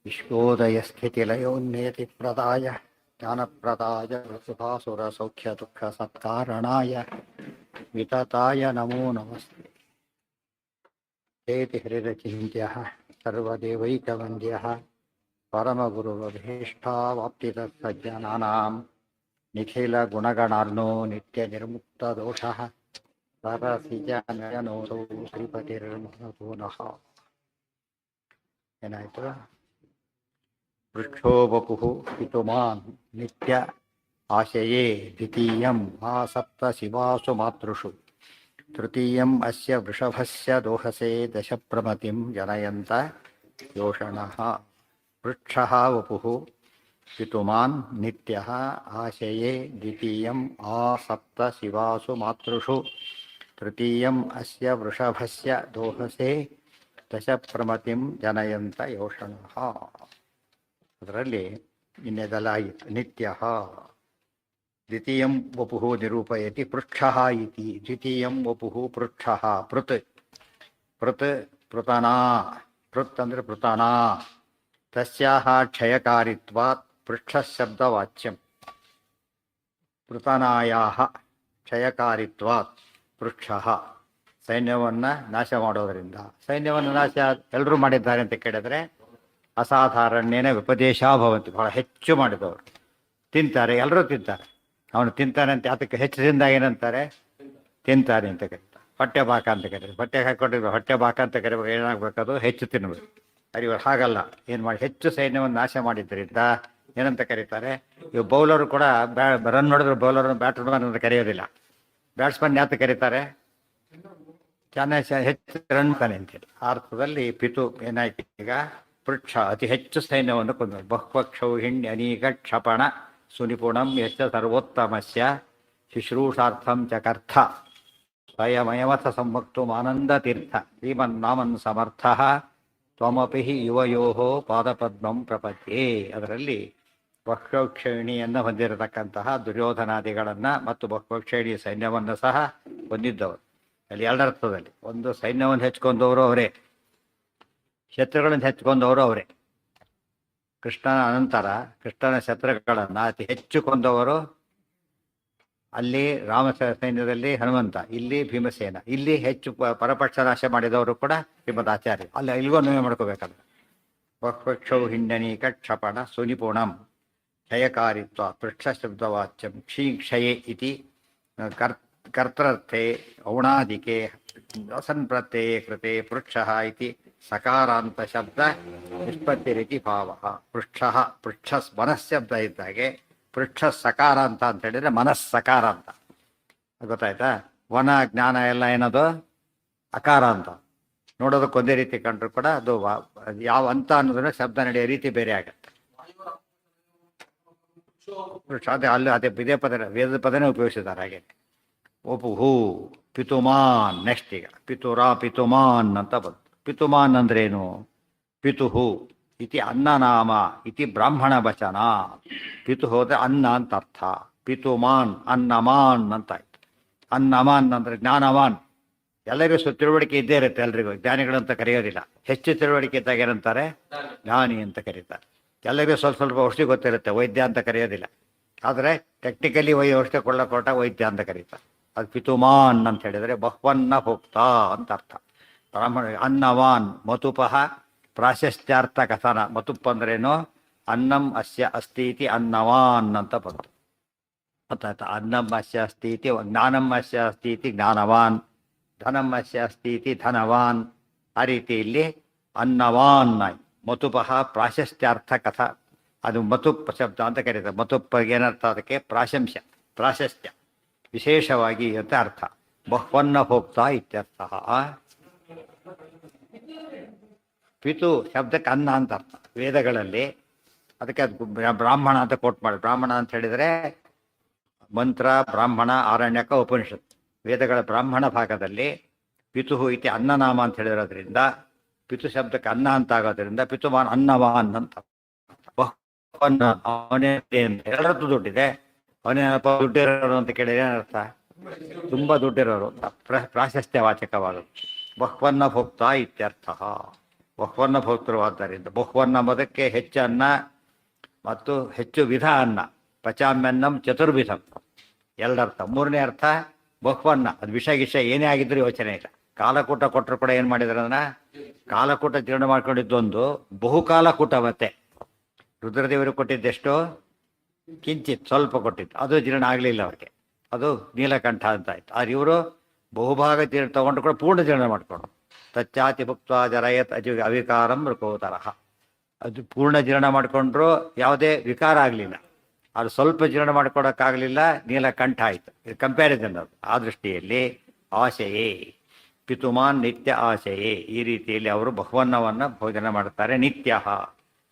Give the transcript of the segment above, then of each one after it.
विश्वोदयस्थितिलयोन्नियतिप्रदाय ज्ञानप्रदाय सुखासुरसौख्यदुःखसत्कारणाय वितताय नमो नमस्ते। चेति हृदचिन्त्यः सर्वदेवैकवन्द्यः परमगुरुरभीष्टावाप्तितत्सज्जनानां निखिलगुणगणार्णो नित्यनिर्मुक्तदोषः सरसिजनयनोऽसौ श्रीपतिर्मनतो नः। ಏನಾಯಿತು? ವೃಕ್ಷೋ ವಪುಃ ಪಿತುಮಾನ್ ನಿತ್ಯ ಆಶಯೇ ದ್ವಿತೀಯಂ ಆಸಪ್ತ ಶಿವಾಸು ಮಾತೃಷು ತೃತೀಯಂ ಅಸ್ಯ ವೃಷಭಸ್ಯ ದೋಹಸೆ ದಶಪ್ರಮತಿಂ ಜನಯಂತ ಯೋಷಣಃ. ವೃಕ್ಷಃ ವಪುಃ ಪಿತುಮಾನ್ ನಿತ್ಯಃ ಆಶಯೇ ದ್ವಿತೀಯಂ ಆಸಪ್ತ ಶಿವಾಸು ಮಾತೃಷು ತೃತೀಯಂ ಅಸ್ಯ ವೃಷಭಸ್ಯ ದೋಹಸೆ ದಶಪ್ರಮತಿಂ ಜನಯಂತ ಯೋಷಣಃ. ಅದರಲ್ಲಿ ಇನ್ನೆದೆಲ್ಲ ಆಯಿತು. ನಿತ್ಯ ದ್ವಿತೀಯಂ ವಪುಃ ನಿರೂಪಯತಿ ಪೃಚ್ಛಃ ಇತಿ. ದ್ವಿತೀಯಂ ವಪುಃ ಪೃಚ್ಛಃ. ಪೃತ್ ಪೃತ್ ಪೃತನಾ. ಪೃತ್ ಅಂದರೆ ಪೃತನಾ. ತಸ್ಯಾಹ ಕ್ಷಯಕಾರಿತ್ವಾತ್ ಪೃಚ್ಛಶಬ್ದವಾಚ್ಯಂ. ಪೃತನಾಯಾಹ ಕ್ಷಯಕಾರಿತ್ವಾತ್ ಪೃಚ್ಛಃ. ಸೈನ್ಯವನ್ನು ನಾಶ ಮಾಡೋದರಿಂದ. ಸೈನ್ಯವನ್ನು ನಾಶ ಎಲ್ಲರೂ ಮಾಡಿದ್ದಾರೆ ಅಂತ ಕೇಳಿದ್ರೆ ಅಸಾಧಾರಣ್ಯೇನ ವಿಪದೇಶ ಭವಂತಿ. ಬಹಳ ಹೆಚ್ಚು ಮಾಡಿದವರು ತಿಂತಾರೆ, ಎಲ್ಲರೂ ತಿಂತಾರೆ. ಅವನು ತಿಂತಾನೆ ಅಂತ ಅದಕ್ಕೆ ಹೆಚ್ಚು ತಿಂದಾಗ ಏನಂತಾರೆ? ತಿಂತಾನೆ ಅಂತ ಕರೀತಾರೆ. ಹೊಟ್ಟೆ ಬಾಕ ಅಂತ ಕರೀತಾರೆ. ಹೊಟ್ಟೆ ಹಾಕ್ಕೊಂಡಿದ್ರು ಹೊಟ್ಟೆ ಬಾಕ ಅಂತ ಕರಿಬೇಕು. ಏನಾಗಬೇಕದು? ಹೆಚ್ಚು ತಿನ್ನಬೇಕು. ಅದು ಇವರು ಹಾಗಲ್ಲ. ಏನು ಮಾಡಿ ಹೆಚ್ಚು ಸೈನ್ಯವನ್ನು ನಾಶ ಮಾಡಿದ್ದರಿಂದ ಏನಂತ ಕರೀತಾರೆ? ಇವು ಬೌಲರು ಕೂಡ ರನ್ ನೋಡಿದ್ರು ಬೌಲರ್ ಬ್ಯಾಟ್ಸ್ಮನ್ ಅಂತ ಕರೆಯೋದಿಲ್ಲ. ಬ್ಯಾಟ್ಸ್ಮನ್ ಯಾತ ಕರೀತಾರೆ? ಚೆನ್ನಾಗಿ ಹೆಚ್ಚು ರನ್ ತಾನೆ ಅಂತೇಳಿ. ಆ ಅರ್ಥದಲ್ಲಿ ಪಿತು ಏನಾಯ್ತು ಈಗ? ಪೃಚ್ಛ ಅತಿ ಹೆಚ್ಚು ಸೈನ್ಯವನ್ನು ಕೊಂದ. ಬಹ್ವಕ್ಷೌಹಿಣ್ಯ ಅನೀಕ ಕ್ಷಪಣ ಸುನಿಪುಣಂ ಯಶ್ಚ ಸರ್ವೋತ್ತಮಸ್ಯ ಶುಶ್ರೂಷಾರ್ಥಂ ಚಕರ್ಥ ಸ್ವಯಮಯವಥ ಸಂವಕ್ತು ಆನಂದ ತೀರ್ಥ ಶ್ರೀಮನ್ನಾಮನ್ ಸಮರ್ಥ ತ್ವಮಪಿ ಯುವಯೋ ಪಾದಪದ್ಮಂ ಪ್ರಪದ್ಯೆ. ಅದರಲ್ಲಿ ಬಹ್ವಕ್ಷಿಣಿಯನ್ನು ಹೊಂದಿರತಕ್ಕಂತಹ ದುರ್ಯೋಧನಾದಿಗಳನ್ನು ಮತ್ತು ಬಹ್ವಕ್ಷಿಣಿ ಸೈನ್ಯವನ್ನು ಸಹ ಹೊಂದಿದ್ದವರು. ಅಲ್ಲಿ ಎರಡರ್ಥದಲ್ಲಿ, ಒಂದು ಸೈನ್ಯವನ್ನು ಹೆಚ್ಕೊಂಡವರು ಅವರೇ, ಶತ್ರುಗಳನ್ನು ಹೆಚ್ಕೊಂಡವರು ಅವರೇ. ಕೃಷ್ಣನ ಅನಂತರ ಕೃಷ್ಣನ ಶತ್ರುಗಳನ್ನು ಅತಿ ಹೆಚ್ಚು ಕೊಂದವರು ಅಲ್ಲಿ ರಾಮ ಸೈನ್ಯದಲ್ಲಿ ಹನುಮಂತ, ಇಲ್ಲಿ ಭೀಮಸೇನ. ಇಲ್ಲಿ ಹೆಚ್ಚು ಪರಪಕ್ಷ ನಾಶ ಮಾಡಿದವರು ಕೂಡ ಶ್ರೀಮದ್ ಆಚಾರ್ಯ. ಅಲ್ಲಿ ಇಲ್ಗೂ ಅನ್ವಯ ಮಾಡ್ಕೋಬೇಕಾದ್ರೆ ಬಹ್ವಕ್ಷೌ ಹಿಂಡನೀಕ ಕ್ಷಪಣ ಸುನಿಪುಣಂ ಕ್ಷಯಕಾರಿತ್ವ ಪೃಚ್ಛಶಬ್ದವಾಚ್ಯಂ ಕ್ಷೀಕ್ಷಯೇ ಇತಿ ಕರ್ತರ್ಥೆ ಔಣಾದಿಕೆ ಅಸನ್ ಪ್ರತ್ಯಯ ಕೃತೆ ಪೃಚ್ಛಃ ಇತಿ ಸಕಾರಾಂತ ಶಬ್ದ ನಿಷ್ಪತ್ತಿರಿತಿ ಭಾವ. ಪೃಚ್ಛಃ ಪೃಚ್ಛಸ್ ಮನಸ್ಶಬ್ದ ಇದ್ದಾಗೆ ಪೃಚ್ಛ ಸಕಾರಾಂತ ಅಂತ ಹೇಳಿದ್ರೆ ಮನಸ್ಸಕಾರಾಂತ. ಗೊತ್ತಾಯ್ತಾ? ವನ ಜ್ಞಾನ ಎಲ್ಲ ಏನದು ಅಕಾರಾಂತ. ನೋಡೋದಕ್ಕೆ ಒಂದೇ ರೀತಿ ಕಂಡ್ರು ಕೂಡ ಅದು ಯಾವ ಅಂತ ಅನ್ನೋದನ್ನ ಶಬ್ದ ನಡೆಯೋ ರೀತಿ ಬೇರೆ ಆಗತ್ತೆ. ಅದೇ ಅಲ್ಲಿ ಅದೇ ಇದೇ ಪದ ವೇದ ಪದನೇ ಉಪಯೋಗಿಸಿದ್ದಾರೆ. ಹಾಗೆ ಒಪುಹು ಪಿತುಮಾನ್. ನೆಕ್ಸ್ಟ್ ಈಗ ಪಿತುಮಾನ್ ಅಂತ ಬಂತು. ಪಿತುಮಾನ್ ಅಂದ್ರೇನು? ಪಿತುಹು ಇತಿ ಅನ್ನನಾಮ ಇತಿ ಬ್ರಾಹ್ಮಣ ವಚನ. ಪಿತು ಹೋದ್ರೆ ಅನ್ನ ಅಂತ ಅರ್ಥ. ಪಿತುಮಾನ್ ಅನ್ನಮಾನ್ ಅಂತ ಆಯ್ತು. ಅನ್ನಮಾನ್ ಅಂದ್ರೆ ಜ್ಞಾನವಾನ್. ಎಲ್ಲರಿಗೂ ತಿಳುವಳಿಕೆ ಇದ್ದೇ ಇರುತ್ತೆ. ಎಲ್ರಿಗೂ ಜ್ಞಾನಿಗಳಂತ ಕರೆಯೋದಿಲ್ಲ. ಹೆಚ್ಚು ತಿಳುವಳಿಕೆ ಇದ್ದಾಗ ಏನಂತಾರೆ? ಜ್ಞಾನಿ ಅಂತ ಕರೀತಾರೆ. ಎಲ್ಲರಿಗೂ ಸ್ವಲ್ಪ ಸ್ವಲ್ಪ ಔಷಧಿ ಗೊತ್ತಿರುತ್ತೆ, ವೈದ್ಯ ಅಂತ ಕರೆಯೋದಿಲ್ಲ. ಆದರೆ ಟೆಕ್ನಿಕಲಿ ಔಷಧಿ ಕೊಳ್ಳ ವೈದ್ಯ ಅಂತ ಕರೀತಾರೆ. ಅದು ಪಿತುಮಾನ್ ಅಂತ ಹೇಳಿದರೆ ಬಹ್ವನ್ನ ಭೋಕ್ತ ಅಂತ ಅರ್ಥ. ಬ್ರಾಹ್ಮಣ ಅನ್ನವಾನ್ ಮತುಪಃ ಪ್ರಾಶಸ್ತ್ಯಾರ್ಥ ಕಥನ. ಮತುಪ್ ಅಂದ್ರೇನು? ಅನ್ನಂ ಅಸ್ಯ ಅಸ್ತೀತಿ ಅನ್ನವಾನ್ ಅಂತ ಬಂತು. ಗೊತ್ತಾಯ್ತಾ? ಅನ್ನಂ ಅಸ್ಯ ಅಸ್ತೀತಿ ಜ್ಞಾನಂ ಅಸ್ಯ ಅಸ್ತೀತಿ ಜ್ಞಾನವಾನ್, ಧನಂ ಅಸ್ಯ ಅಸ್ತೀತಿ ಧನವಾನ್. ಆ ರೀತಿಯಲ್ಲಿ ಅನ್ನವಾನ್ ಆಯ್ತು. ಮತುಪಃ ಪ್ರಾಶಸ್ತ್ಯಾರ್ಥ ಕಥ. ಅದು ಮತುಪ್ ಶಬ್ದ ಅಂತ ಕರೀತಾರೆ. ಮತುಪ್ಪಿಗೆ ಏನರ್ಥ? ಅದಕ್ಕೆ ಪ್ರಾಶಂಸ್ಯ, ಪ್ರಾಶಸ್ತ್ಯ, ವಿಶೇಷವಾಗಿ ಅಂತ ಅರ್ಥ. ಬಹ್ವನ್ನ ಭೋಕ್ತ ಇತ್ಯರ್ಥ. ಪಿತು ಶಬ್ದಕ್ಕೆ ಅನ್ನ ಅಂತ ಅರ್ಥ ವೇದಗಳಲ್ಲಿ. ಅದಕ್ಕೆ ಅದು ಬ್ರಾಹ್ಮಣ ಅಂತ ಕೋಟ್ ಮಾಡಿ. ಬ್ರಾಹ್ಮಣ ಅಂತ ಹೇಳಿದರೆ ಮಂತ್ರ, ಬ್ರಾಹ್ಮಣ, ಆರಣ್ಯಕ, ಉಪನಿಷತ್ ವೇದಗಳ ಬ್ರಾಹ್ಮಣ ಭಾಗದಲ್ಲಿ ಪಿತುಹು ಇತಿ ಅನ್ನನಾಮ ಅಂತ ಹೇಳಿರೋದ್ರಿಂದ ಪಿತು ಶಬ್ದಕ್ಕೆ ಅನ್ನ ಅಂತ ಆಗೋದ್ರಿಂದ ಪಿತುಮಾನ್ ಅನ್ನವಾನ್ ಅಂತ. ಬಹ್ವನ್ನ ಅವನೇ ಎಲ್ಲರದ್ದು ದುಡ್ಡಿದೆ, ಅವನೇನಪ್ಪ ದುಡ್ಡಿರೋರು ಅಂತ ಕೇಳಿದ್ರೆ ಏನರ್ಥ? ತುಂಬ ದುಡ್ಡಿರೋರು ಅಂತ ಪ್ರಾಶಸ್ತ್ಯ ವಾಚಕವಾದದ್ದು. ಬಹ್ವನ್ನ ಭೋಕ್ತ ಇತ್ಯರ್ಥ. ಬಹುವರ್ಣ ಭೋಕ್ತೃವಾದ್ದರಿಂದ ಬಹುವರ್ಣ ಎಂಬುದಕ್ಕೆ ಹೆಚ್ಚು ಅನ್ನ ಮತ್ತು ಹೆಚ್ಚು ವಿಧ ಅನ್ನ. ಪಚಾಮ್ಯನ್ನಂ ಚತುರ್ವಿಧಂ ಎರಡರ್ಥ. ಮೂರನೇ ಅರ್ಥ ಬಹುವರ್ಣ, ಅದು ವಿಷ ಗಿಷ ಏನೇ ಆಗಿದ್ರು ಯೋಚನೆ ಇಲ್ಲ. ಕಾಲಕೂಟ ಕೊಟ್ಟರು ಕೂಡ ಏನು ಮಾಡಿದಾರೆ ಅದನ್ನ ಕಾಲಕೂಟ ಜೀರ್ಣ ಮಾಡ್ಕೊಂಡಿದ್ದೊಂದು, ಬಹುಕಾಲಕೂಟ. ಮತ್ತೆ ರುದ್ರದೇವರು ಕೊಟ್ಟಿದ್ದೆಷ್ಟು? ಕಿಂಚಿತ್ ಸ್ವಲ್ಪ ಕೊಟ್ಟಿದ್ದು, ಅದು ಜೀರ್ಣ ಆಗಲಿಲ್ಲ ಅವ್ರಿಗೆ, ಅದು ನೀಲಕಂಠ ಅಂತ ಆಯ್ತು. ಆದ್ರೆ ಇವರು ಬಹುಭಾಗ ಜೀರ್ಣ ತಗೊಂಡು ಕೂಡ ಪೂರ್ಣ ಜೀರ್ಣ ಮಾಡ್ಕೊಂಡು ತಚ್ಚಾತಿ ಭುಕ್ತ ಜರಯತ್ ಅವಿಕಾರಂ ಮೃಕೋತರಹ, ಅದು ಪೂರ್ಣ ಜೀರ್ಣ ಮಾಡಿಕೊಂಡ್ರು ಯಾವುದೇ ವಿಕಾರ ಆಗಲಿಲ್ಲ. ಅದು ಸ್ವಲ್ಪ ಜೀರ್ಣ ಮಾಡ್ಕೊಡೋಕ್ಕಾಗಲಿಲ್ಲ, ನೀಲಕಂಠ ಆಯಿತು. ಇದು ಕಂಪ್ಯಾರಿಸನ್. ಅದು ಆ ದೃಷ್ಟಿಯಲ್ಲಿ ಆಶೆಯೇ ಪಿತುಮಾನ್ ನಿತ್ಯ ಆಶೆಯೇ, ಈ ರೀತಿಯಲ್ಲಿ ಅವರು ಬಹುವನ್ನವನ್ನು ಭೋಜನ ಮಾಡ್ತಾರೆ. ನಿತ್ಯ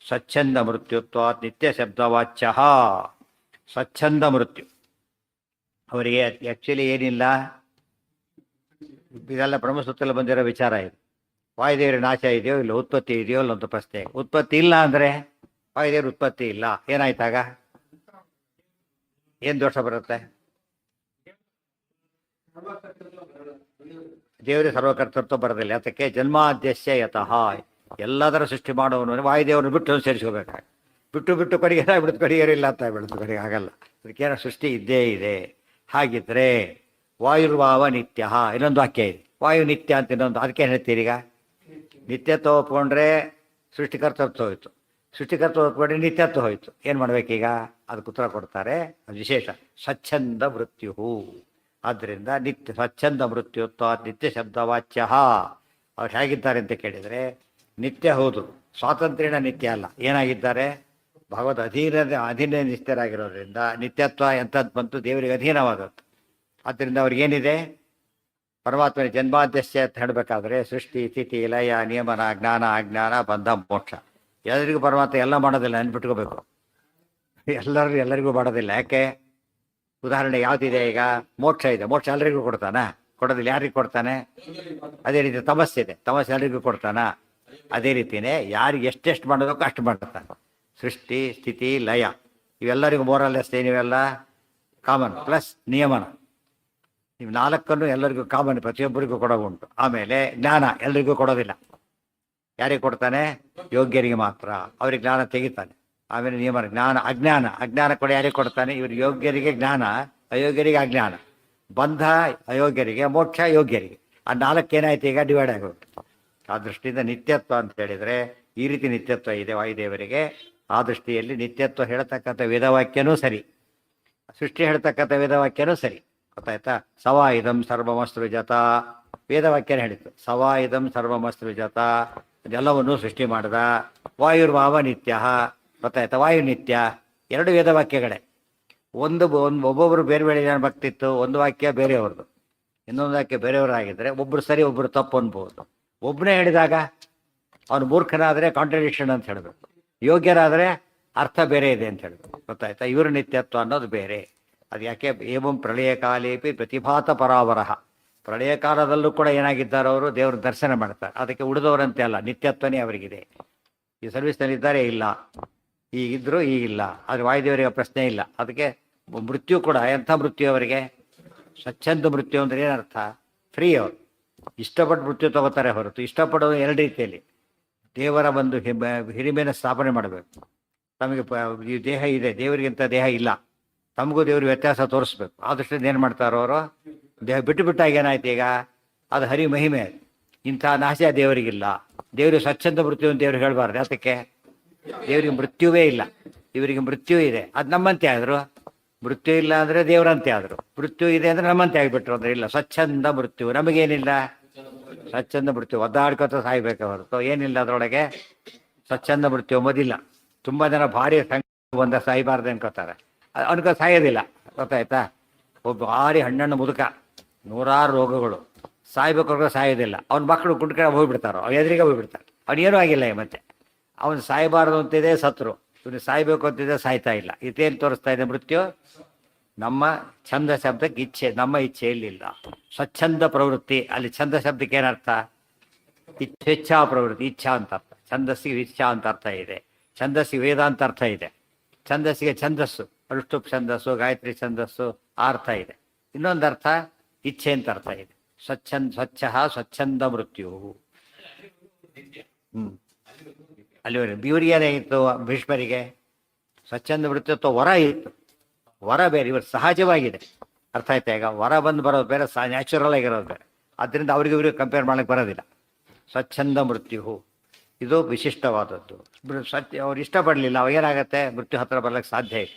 ಸ್ವಚ್ಛಂದ ಮೃತ್ಯುತ್ವ ನಿತ್ಯ ಶಬ್ದವಾಚ್ಯ. ಸ್ವಚ್ಛಂದ ಮೃತ್ಯು ಅವರಿಗೆ ಆ್ಯಕ್ಚುಲಿ ಏನಿಲ್ಲ. ಇದೆಲ್ಲ ಬ್ರಹ್ಮಸೂತ್ರದಲ್ಲಿ ಬಂದಿರೋ ವಿಚಾರ ಇದು. ವಾಯುದೇವರ ನಾಶ ಇದೆಯೋ ಇಲ್ಲ, ಉತ್ಪತ್ತಿ ಇದೆಯೋ ಇಲ್ಲ ಅಂತ ಪ್ರಶ್ನೆ. ಉತ್ಪತ್ತಿ ಇಲ್ಲ ಅಂದರೆ ವಾಯುದೇವ್ರ ಉತ್ಪತ್ತಿ ಇಲ್ಲ, ಏನಾಯ್ತಾಗ ಏನು ದೋಷ ಬರುತ್ತೆ? ದೇವರಿಗೆ ಸರ್ವಕರ್ತೃತ್ವ ಬರೋದಿಲ್ಲ. ಅದಕ್ಕೆ ಜನ್ಮಾದ್ಯಸ್ಯ ಯತಃ, ಎಲ್ಲದರ ಸೃಷ್ಟಿ ಮಾಡೋನು ವಾಯುದೇವರನ್ನು ಬಿಟ್ಟು ಸೇರಿಸ್ಕೋಬೇಕಾಗಿ, ಬಿಟ್ಟು ಕಡೆಗೆ ಬಿಡುತ್ತೆ, ಕಡೆಗೇರಿಲ್ಲ ಅಂತ ಬಿಡುತ್ತೆ, ಕಡೆಗೆ ಆಗಲ್ಲ. ಅದಕ್ಕೇನೋ ಸೃಷ್ಟಿ ಇದ್ದೇ ಇದೆ. ಹಾಗಿದ್ರೆ ವಾಯುರ್ಭಾವ ನಿತ್ಯ, ಇನ್ನೊಂದು ವಾಕ್ಯ ಇದೆ ವಾಯು ನಿತ್ಯ ಅಂತ. ಇನ್ನೊಂದು ಅದಕ್ಕೆ ಹೇಳ್ತೀರಿ ಈಗ ನಿತ್ಯತ್ವ ಒಪ್ಕೊಂಡ್ರೆ ಸೃಷ್ಟಿಕರ್ತತ್ವ ಹೋಯ್ತು, ಸೃಷ್ಟಿಕರ್ತವ ಒಪ್ಕೊಂಡ್ರೆ ನಿತ್ಯತ್ವ ಹೋಯ್ತು. ಏನು ಮಾಡ್ಬೇಕೀಗ? ಅದಕ್ಕೆ ಉತ್ತರ ಕೊಡ್ತಾರೆ, ಅದು ವಿಶೇಷ. ಸ್ವಚ್ಛಂದ ಮೃತ್ಯು. ಆದ್ದರಿಂದ ನಿತ್ಯ ಸ್ವಚ್ಛಂದ ಮೃತ್ಯುತ್ವ ನಿತ್ಯ ಶಬ್ದವಾಚ್ಯ. ಅವ್ರು ಹೇಗಿದ್ದಾರೆ ಅಂತ ಕೇಳಿದರೆ ನಿತ್ಯ ಹೌದು, ಸ್ವಾತಂತ್ರ್ಯನ ನಿತ್ಯ ಅಲ್ಲ. ಏನಾಗಿದ್ದಾರೆ? ಭಗವದ್ ಅಧೀನ ನಿಷ್ಠರಾಗಿರೋದ್ರಿಂದ ನಿತ್ಯತ್ವ ಎಂಥದ್ದು ಬಂತು? ದೇವರಿಗೆ ಅಧೀನವಾದದ್ದು. ಆದ್ದರಿಂದ ಅವ್ರಿಗೇನಿದೆ? ಪರಮಾತ್ಮನ ಜನ್ಮಾದ್ಯಸ್ಯ ಅಂತ ಹೇಳಬೇಕಾದ್ರೆ ಸೃಷ್ಟಿ ಸ್ಥಿತಿ ಲಯ ನಿಯಮನ ಜ್ಞಾನ ಅಜ್ಞಾನ ಬಂಧ ಮೋಕ್ಷ ಎಲ್ಲರಿಗೂ ಪರಮಾತ್ಮ ಎಲ್ಲ ಮಾಡೋದಿಲ್ಲ, ನೆನ್ಪಿಟ್ಕೋಬೇಕು. ಎಲ್ಲರಿಗೂ ಮಾಡೋದಿಲ್ಲ. ಯಾಕೆ? ಉದಾಹರಣೆ ಯಾವುದಿದೆ? ಈಗ ಮೋಕ್ಷ ಇದೆ, ಮೋಕ್ಷ ಎಲ್ಲರಿಗೂ ಕೊಡ್ತಾನ? ಕೊಡೋದಿಲ್ಲ. ಯಾರಿಗೆ ಕೊಡ್ತಾನೆ? ಅದೇ ರೀತಿ ತಮಸ್ಸಿದೆ, ತಮಸ್ಸು ಎಲ್ಲರಿಗೂ ಕೊಡ್ತಾನ? ಅದೇ ರೀತಿಯೇ ಯಾರಿಗೆ ಎಷ್ಟೆಷ್ಟು ಮಾಡೋದಕ್ಕೂ ಅಷ್ಟು ಮಾಡ್ತಾನೆ. ಸೃಷ್ಟಿ ಸ್ಥಿತಿ ಲಯ ಇವೆಲ್ಲರಿಗೂ ಮೋರಲ್ಲೆಸ್ ನೀವೆಲ್ಲ ಕಾಮನ್, ಪ್ಲಸ್ ನಿಯಮನ, ನೀವು ನಾಲ್ಕನ್ನು ಎಲ್ಲರಿಗೂ ಕಾಮನ್, ಪ್ರತಿಯೊಬ್ಬರಿಗೂ ಕೊಡೋಗುಂಟು. ಆಮೇಲೆ ಜ್ಞಾನ ಎಲ್ಲರಿಗೂ ಕೊಡೋದಿಲ್ಲ. ಯಾರಿಗೆ ಕೊಡ್ತಾನೆ? ಯೋಗ್ಯರಿಗೆ ಮಾತ್ರ. ಅವ್ರಿಗೆ ಜ್ಞಾನ ತೆಗಿತಾನೆ. ಆಮೇಲೆ ನಿಯಮ ಜ್ಞಾನ ಅಜ್ಞಾನ ಕೂಡ ಯಾರಿಗೆ ಕೊಡ್ತಾನೆ? ಇವ್ರಿಗೆ ಯೋಗ್ಯರಿಗೆ ಜ್ಞಾನ, ಅಯೋಗ್ಯರಿಗೆ ಅಜ್ಞಾನ. ಬಂಧ ಅಯೋಗ್ಯರಿಗೆ, ಮೋಕ್ಷ ಯೋಗ್ಯರಿಗೆ. ಆ ನಾಲ್ಕೇನಾಯ್ತು ಈಗ? ಡಿವೈಡ್ ಆಗೋದು. ಆ ದೃಷ್ಟಿಯಿಂದ ನಿತ್ಯತ್ವ ಅಂತ ಹೇಳಿದರೆ ಈ ರೀತಿ ನಿತ್ಯತ್ವ ಇದೆ ವಾಯುದೇವರಿಗೆ. ಆ ದೃಷ್ಟಿಯಲ್ಲಿ ನಿತ್ಯತ್ವ ಹೇಳ್ತಕ್ಕಂಥ ವೇದವಾಕ್ಯನೂ ಸರಿ, ಸೃಷ್ಟಿ ಹೇಳ್ತಕ್ಕಂಥ ವೇದವಾಕ್ಯನೂ ಸರಿ. ಗೊತ್ತಾಯ್ತಾ? ಸವಾ ಇದಂ ಸರ್ವಮಸೃಜತ, ವೇದವಾಕ್ಯನ ಹೇಳಿತ್ತು. ಸವಾ ಇದಂ ಸರ್ವಮಸೃಜತ, ಅದೆಲ್ಲವನ್ನು ಸೃಷ್ಟಿ ಮಾಡಿದ. ವಾಯುರ್ಭಾವ ನಿತ್ಯ, ಗೊತ್ತಾಯ್ತಾ? ವಾಯು ನಿತ್ಯ. ಎರಡು ವೇದವಾಕ್ಯಗಳೇ. ಒಬ್ಬೊಬ್ಬರು ಬೇರೆ ಬೇರೆ ಜನ ಭಕ್ತಿತ್ತು, ಒಂದು ವಾಕ್ಯ ಬೇರೆಯವ್ರದ್ದು, ಇನ್ನೊಂದು ವಾಕ್ಯ ಬೇರೆಯವರಾಗಿದ್ದರೆ ಒಬ್ಬರು ಸರಿ ಒಬ್ಬರು ತಪ್ಪು ಅನ್ಬೋದು. ಒಬ್ಬನೇ ಹೇಳಿದಾಗ ಅವನು ಮೂರ್ಖನಾದರೆ ಕಾಂಟ್ರಡಿಕ್ಷನ್ ಅಂತ ಹೇಳಬೇಕು, ಯೋಗ್ಯರಾದರೆ ಅರ್ಥ ಬೇರೆ ಇದೆ ಅಂತ ಹೇಳಬೇಕು. ಗೊತ್ತಾಯ್ತಾ? ಇವರು ನಿತ್ಯತ್ವ ಅನ್ನೋದು ಬೇರೆ. ಅದು ಯಾಕೆ? ಏವಂ ಪ್ರಳಯ ಕಾಲೇಪಿ ಪ್ರತಿಭಾತ ಪರಾವರಹ. ಪ್ರಳಯ ಕಾಲದಲ್ಲೂ ಕೂಡ ಏನಾಗಿದ್ದಾರೆ ಅವರು? ದೇವ್ರ ದರ್ಶನ ಮಾಡ್ತಾರೆ. ಅದಕ್ಕೆ ಉಳಿದವರಂತೆ ಅಲ್ಲ, ನಿತ್ಯತ್ವನೇ ಅವರಿಗಿದೆ. ಈ ಸರ್ವಿಸ್ನಲ್ಲಿದ್ದಾರೆ, ಇಲ್ಲ, ಈಗಿದ್ರು ಈಗಿಲ್ಲ. ಆದರೆ ವಾಯುದೇವರಿಗೆ ಪ್ರಶ್ನೆ ಇಲ್ಲ. ಅದಕ್ಕೆ ಮೃತ್ಯು ಕೂಡ ಎಂಥ ಮೃತ್ಯು ಅವರಿಗೆ? ಸ್ವಚ್ಛಂದ ಮೃತ್ಯು ಅಂದರೆ ಏನರ್ಥ? ಫ್ರೀ. ಅವರು ಇಷ್ಟಪಟ್ಟು ಮೃತ್ಯು ತಗೋತಾರೆ ಹೊರತು, ಇಷ್ಟಪಡೋದು ಎರಡು ರೀತಿಯಲ್ಲಿ. ದೇವರ ಒಂದು ಹಿರಿಮೆಯನ್ನು ಸ್ಥಾಪನೆ ಮಾಡಬೇಕು. ತಮಗೆ ಈ ದೇಹ ಇದೆ, ದೇವರಿಗಿಂತ ದೇಹ ಇಲ್ಲ, ತಮಗೂ ದೇವ್ರಿಗೆ ವ್ಯತ್ಯಾಸ ತೋರಿಸ್ಬೇಕು. ಆ ದೃಷ್ಟಿಯಿಂದ ಏನು ಮಾಡ್ತಾರೋ ಅವರು? ದೇಹ ಬಿಟ್ಟಾಗ ಏನಾಯ್ತು ಈಗ? ಅದು ಹರಿ ಮಹಿಮೆ. ಇಂಥ ನಾಶ ದೇವರಿಗಿಲ್ಲ. ದೇವರಿಗೆ ಸ್ವಚ್ಛಂದ ಮೃತ್ಯು ಅಂತ ದೇವ್ರಿಗೆ ಹೇಳಬಾರ್ದು. ಅದಕ್ಕೆ ದೇವರಿಗೆ ಮೃತ್ಯುವೇ ಇಲ್ಲ, ಇವರಿಗೆ ಮೃತ್ಯು ಇದೆ. ಅದು ನಮ್ಮಂತೆ ಆದರು. ಮೃತ್ಯು ಇಲ್ಲ ಅಂದರೆ ದೇವರಂತೆ ಆದರು, ಮೃತ್ಯು ಇದೆ ಅಂದರೆ ನಮ್ಮಂತೆ ಆಗಿಬಿಟ್ರು ಅಂದರೆ ಇಲ್ಲ. ಸ್ವಚ್ಛಂದ ಮೃತ್ಯು ನಮಗೇನಿಲ್ಲ. ಸ್ವಚ್ಛಂದ ಮೃತ್ಯು ಒದ್ದಾಡ್ಕೊತ ಸಾಯ್ಬೇಕು ಹೊರತು ಏನಿಲ್ಲ ಅದರೊಳಗೆ. ಸ್ವಚ್ಛಂದ ಮೃತ್ಯು ಎಂಬುದಿಲ್ಲ. ತುಂಬ ಜನ ಭಾರಿ ಒಂದ ಸಾಯ್ಬಾರ್ದು ಅನ್ಕೋತಾರೆ, ಅನ್ಕೋ ಸಾಯೋದಿಲ್ಲ. ಗೊತ್ತಾಯ್ತಾ? ಒಬ್ಬ ಭಾರಿ ಹಣ್ಣಣ್ಣು ಮುದುಕ, ನೂರಾರು ರೋಗಗಳು, ಸಾಯ್ಬೇಕಾದ್ರೆ ಸಾಯೋದಿಲ್ಲ. ಅವ್ನ ಮಕ್ಕಳು ಕುಂಡ್ಕಡೆ ಹೋಗ್ಬಿಡ್ತಾರೋ, ಅವ್ನು ಎದುರಿಗೆ ಹೋಗ್ಬಿಡ್ತಾರೆ, ಅವನೇನೂ ಆಗಿಲ್ಲ. ಮತ್ತೆ ಅವನು ಸಾಯಬಾರ್ದು ಅಂತಿದೆ, ಸತ್ರು. ಇವನು ಸಾಯ್ಬೇಕು ಅಂತಿದೆ, ಸಾಯ್ತಾ ಇಲ್ಲ. ಇದೇನು ತೋರಿಸ್ತಾ ಇದೆ? ಮೃತ್ಯು ನಮ್ಮ ಛಂದ ಶಬ್ದಕ್ಕೆ ಇಚ್ಛೆ, ನಮ್ಮ ಇಚ್ಛೆಯಲ್ಲಿಲ್ಲ. ಸ್ವಚ್ಛಂದ ಪ್ರವೃತ್ತಿ. ಅಲ್ಲಿ ಛಂದ ಶಬ್ದಕ್ಕೆ ಏನರ್ಥ? ಇಚ್ಛಾ ಪ್ರವೃತ್ತಿ, ಇಚ್ಛಾ ಅಂತ ಅರ್ಥ. ಛಂದಸ್ಸಿಗೆ ಇಚ್ಛಾ ಅಂತ ಅರ್ಥ ಇದೆ, ಛಂದಸ್ಸಿಗೆ ವೇದ ಅಂತ ಅರ್ಥ ಇದೆ. ಛಂದಸ್ಸಿಗೆ ಛಂದಸ್ಸು, ಅನುಷ್ಠುಪ್ ಛಂದಸ್ಸು, ಗಾಯತ್ರಿ ಛಂದಸ್ಸು ಆ ಅರ್ಥ ಇದೆ. ಇನ್ನೊಂದು ಅರ್ಥ ಇಚ್ಛೆ ಅಂತ ಅರ್ಥ ಇದೆ. ಸ್ವಚ್ಛ ಸ್ವಚ್ಛಂದ ಮೃತ್ಯು. ಹ್ಞೂ ಅಲ್ಲಿವರೆಗೆ ಇವರಿಗೆ ಏನಾಗಿತ್ತು ಭೀಷ್ಮರಿಗೆ ಸ್ವಚ್ಛಂದ ವೃತ್ತಿತ್ವ ವರ ಇತ್ತು. ವರ ಬೇರೆ, ಇವರು ಸಹಜವಾಗಿದೆ. ಅರ್ಥ ಆಯ್ತಾ? ಈಗ ವರ ಬಂದು ಬರೋದು ಬೇರೆ, ನ್ಯಾಚುರಲ್ ಆಗಿರೋದು ಬೇರೆ. ಆದ್ದರಿಂದ ಅವ್ರಿಗೆ ಇವ್ರಿಗೆ ಕಂಪೇರ್ ಮಾಡಕ್ಕೆ ಬರೋದಿಲ್ಲ. ಸ್ವಚ್ಛಂದ ಮೃತ್ಯು ಇದು ವಿಶಿಷ್ಟವಾದದ್ದು. ಸತ್ಯ ಅವ್ರು ಇಷ್ಟಪಡಲಿಲ್ಲ, ಅವಾಗೇನಾಗತ್ತೆ, ಮೃತ್ಯು ಹತ್ತಿರ ಬರ್ಲಿಕ್ಕೆ ಸಾಧ್ಯ ಇಲ್ಲ.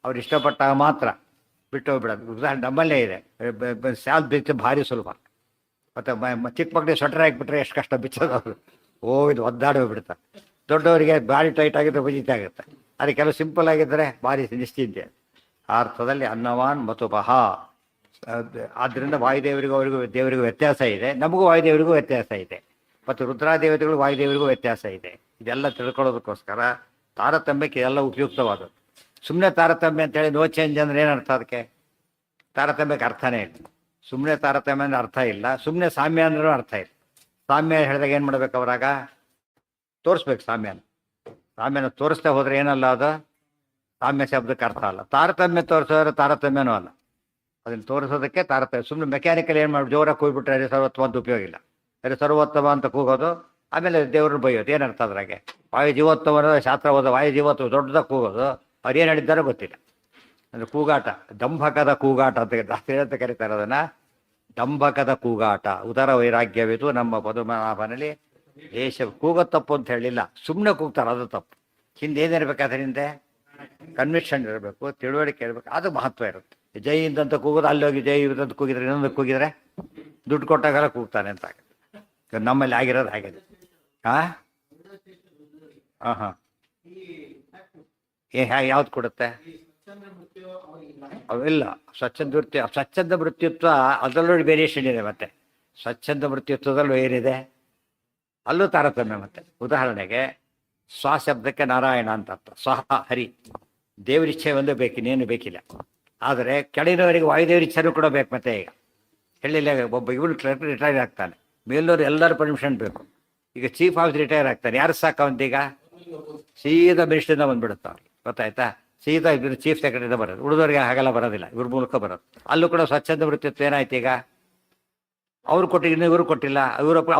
ಅವ್ರು ಇಷ್ಟಪಟ್ಟಾಗ ಮಾತ್ರ ಬಿಟ್ಟು ಹೋಗ್ಬಿಡೋದು. ಉದಾಹರಣೆ ನಮ್ಮಲ್ಲೇ ಇದೆ, ಸ್ಯಾಲ್ ಬಿಚ್ಚು ಭಾರಿ ಸುಲಭ. ಮತ್ತು ಚಿಕ್ಕ ಮಕ್ಕಳಿಗೆ ಸ್ವೆಟರ್ ಹಾಕಿಬಿಟ್ರೆ ಎಷ್ಟು ಕಷ್ಟ ಬಿಚ್ಚೋದು ಅವರು. ಇದು ಒದ್ದಾಡಿ ಹೋಗ್ಬಿಡ್ತಾರೆ. ದೊಡ್ಡವರಿಗೆ ಭಾರಿ ಟೈಟ್ ಆಗಿದ್ರೆ ಬಜಿತ ಆಗುತ್ತೆ. ಅದಕ್ಕೆ ಕೆಲವು ಸಿಂಪಲ್ ಆಗಿದ್ದರೆ ಭಾರಿ ನಿಶ್ಚಿಂತೆ. ಆ ಅರ್ಥದಲ್ಲಿ ಅನ್ನವಾನ್ ಮತುಪಹ. ಆದ್ದರಿಂದ ವಾಯುದೇವರಿಗೂ ಅವರಿಗೂ ದೇವರಿಗೂ ವ್ಯತ್ಯಾಸ ಇದೆ, ನಮಗೂ ವಾಯುದೇವರಿಗೂ ವ್ಯತ್ಯಾಸ ಇದೆ, ಮತ್ತು ರುದ್ರಾದೇವತೆಗಳು ವಾಯುದೇವರಿಗೂ ವ್ಯತ್ಯಾಸ ಇದೆ. ಇದೆಲ್ಲ ತಿಳ್ಕೊಳ್ಳೋದಕ್ಕೋಸ್ಕರ ತಾರತಮ್ಯಕ್ಕೆ ಇದೆಲ್ಲ ಉಪಯುಕ್ತವಾದದ್ದು. ಸುಮ್ಮನೆ ತಾರತಮ್ಯ ಅಂತೇಳಿ ನೋ ಚೇಂಜ್ ಅಂದರೆ ಏನರ್ಥ? ಅದಕ್ಕೆ ತಾರತಮ್ಯಕ್ಕೆ ಅರ್ಥನೇ ಇಲ್ಲ. ಸುಮ್ಮನೆ ತಾರತಮ್ಯ ಅಂದ್ರೆ ಅರ್ಥ ಇಲ್ಲ, ಸುಮ್ಮನೆ ಸಾಮ್ಯ ಅಂದ್ರೂ ಅರ್ಥ ಇಲ್ಲ. ಸಾಮ್ಯ ಹೇಳಿದಾಗ ಏನು ಮಾಡ್ಬೇಕು? ಅವರಾಗ ತೋರಿಸ್ಬೇಕು ಸಾಮ್ಯನ. ಸಾಮ್ಯನ ತೋರಿಸ್ತಾ ಹೋದರೆ ಏನಲ್ಲ ಅದು ಸಾಮ್ಯ ಶಬ್ದಕ್ಕೆ ಅರ್ಥ ಅಲ್ಲ. ತಾರತಮ್ಯ ತೋರಿಸೋದ್ರೆ ತಾರತಮ್ಯನೂ ಅಲ್ಲ. ಅದನ್ನು ತೋರಿಸೋದಕ್ಕೆ ತಾರತಮ್ಯ. ಸುಮ್ಮನೆ ಮೆಕ್ಯಾನಿಕಲ್ ಏನು ಮಾಡಿ ಜೋರಾಗಿ ಕೂಗ್ಬಿಟ್ರೆ ಅರೆ ಸರ್ವೋತ್ತಮ ಅಂತ ಉಪಯೋಗ ಇಲ್ಲ. ಅರೆ ಸರ್ವೋತ್ತಮ ಅಂತ ಕೂಗೋದು, ಆಮೇಲೆ ದೇವ್ರನ್ನ ಬೈಯೋದು, ಏನರ್ಥ ಅದ್ರಾಗೆ? ವಾಯು ಜೀವೋತ್ತಮ ಶಾಸ್ತ್ರ ಓದೋ ವಾಯು ಜೀವೋತ್ತಮ ದೊಡ್ಡದಾಗಿ ಕೂಗೋದು, ಅವ್ರು ಏನು ಹೇಳಿದ್ದಾರೋ ಗೊತ್ತಿಲ್ಲ. ಅಂದರೆ ಕೂಗಾಟ, ದಂಭಕದ ಕೂಗಾಟ ಅಂತ ಕರೀತಾರೆ ಅದನ್ನು. ದಂಭಕದ ಕೂಗಾಟ. ಉದರ ವೈರಾಗ್ಯವಿದು ನಮ್ಮ ಪದುಮನಾಭನಲ್ಲಿ ದೇಶ ಕೂಗೋ ತಪ್ಪು ಅಂತ ಹೇಳಿಲ್ಲ, ಸುಮ್ಮನೆ ಕೂಗ್ತಾರೆ, ಅದು ತಪ್ಪು. ಹಿಂದೆ ಏನಿರ್ಬೇಕು? ಅದರಿಂದ ಕನ್ವಿಕ್ಷನ್ ಇರಬೇಕು, ತಿಳುವಳಿಕೆ ಇರಬೇಕು, ಅದು ಮಹತ್ವ ಇರುತ್ತೆ. ಜೈ ಇಂದಂತ ಕೂಗೋದು, ಅಲ್ಲಿ ಹೋಗಿ ಜೈ ಇದಂತ ಕೂಗಿದ್ರೆ ಇನ್ನೊಂದು ಕೂಗಿದ್ರೆ ದುಡ್ಡು ಕೊಟ್ಟಾಗೆಲ್ಲ ಕೂಗ್ತಾನೆ ಅಂತ ಆಗುತ್ತೆ. ನಮ್ಮಲ್ಲಿ ಆಗಿರೋದು ಹಾಗೆ. ಹಾಂ ಹಾಂ ಹಾಂ ಯಾವ್ದು ಕೊಡುತ್ತೆ? ಅವಿಲ್ಲ. ಸ್ವಚ್ಛಂದ ಮೃತ್ಯುತ್ವ ಅದರಲ್ಲೂ ವೇರಿಯೇಷನ್ ಇದೆ. ಮತ್ತೆ ಸ್ವಚ್ಛಂದ ಮೃತ್ಯುತ್ವದಲ್ಲೂ ಏನಿದೆ? ಅಲ್ಲೂ ತಾರತಮ್ಯ. ಮತ್ತೆ ಉದಾಹರಣೆಗೆ ಸ್ವಶಬ್ದಕ್ಕೆ ನಾರಾಯಣ ಅಂತ ಅರ್ಥ, ಸ್ವಹ ಹರಿ, ದೇವರಿಚ್ಛೆ ಒಂದು ಬೇಕು, ಇನ್ನೇನು ಬೇಕಿಲ್ಲ. ಆದರೆ ಕೆಳಗಿನವರಿಗೆ ವಾಯುದೇವರಿಚ್ಛೆನೂ ಕೂಡ ಬೇಕು. ಮತ್ತೆ ಈಗ ಹೇಳಿಲ್ಲ, ಒಬ್ಬ ಇವನು ಕ್ಲರ್ಕ್ ರಿಟೈರ್ ಆಗ್ತಾನೆ, ಮೇಲೂರು ಎಲ್ಲರೂ ಪರ್ಮಿಷನ್ ಬೇಕು. ಈಗ ಚೀಫ್ ಆಫೀಸ್ ರಿಟೈರ್ ಆಗ್ತಾನೆ, ಯಾರು ಸಾಕವಂತೀಗ? ಸೀದಾ ಮಿನಿಸ್ಟ್ರಿಂದ ಬಂದ್ಬಿಡುತ್ತೆ ಅವ್ರಿಗೆ, ಗೊತ್ತಾಯ್ತಾ? ಸೀದಾ ಇಬ್ಬರು ಚೀಫ್ ಸೆಕ್ರೆಟರಿಯಿಂದ ಬರೋದು, ಉಳಿದವ್ರಿಗೆ ಹಾಗೆಲ್ಲ ಬರೋದಿಲ್ಲ, ಇವ್ರ ಮೂಲಕ ಬರೋದು. ಅಲ್ಲೂ ಕೂಡ ಸ್ವಚ್ಛಂದ ವೃತ್ತಿತ್ವ ಏನಾಯ್ತು? ಈಗ ಅವ್ರು ಕೊಟ್ಟಿದ್ದು ಇವರು ಕೊಟ್ಟಿಲ್ಲ,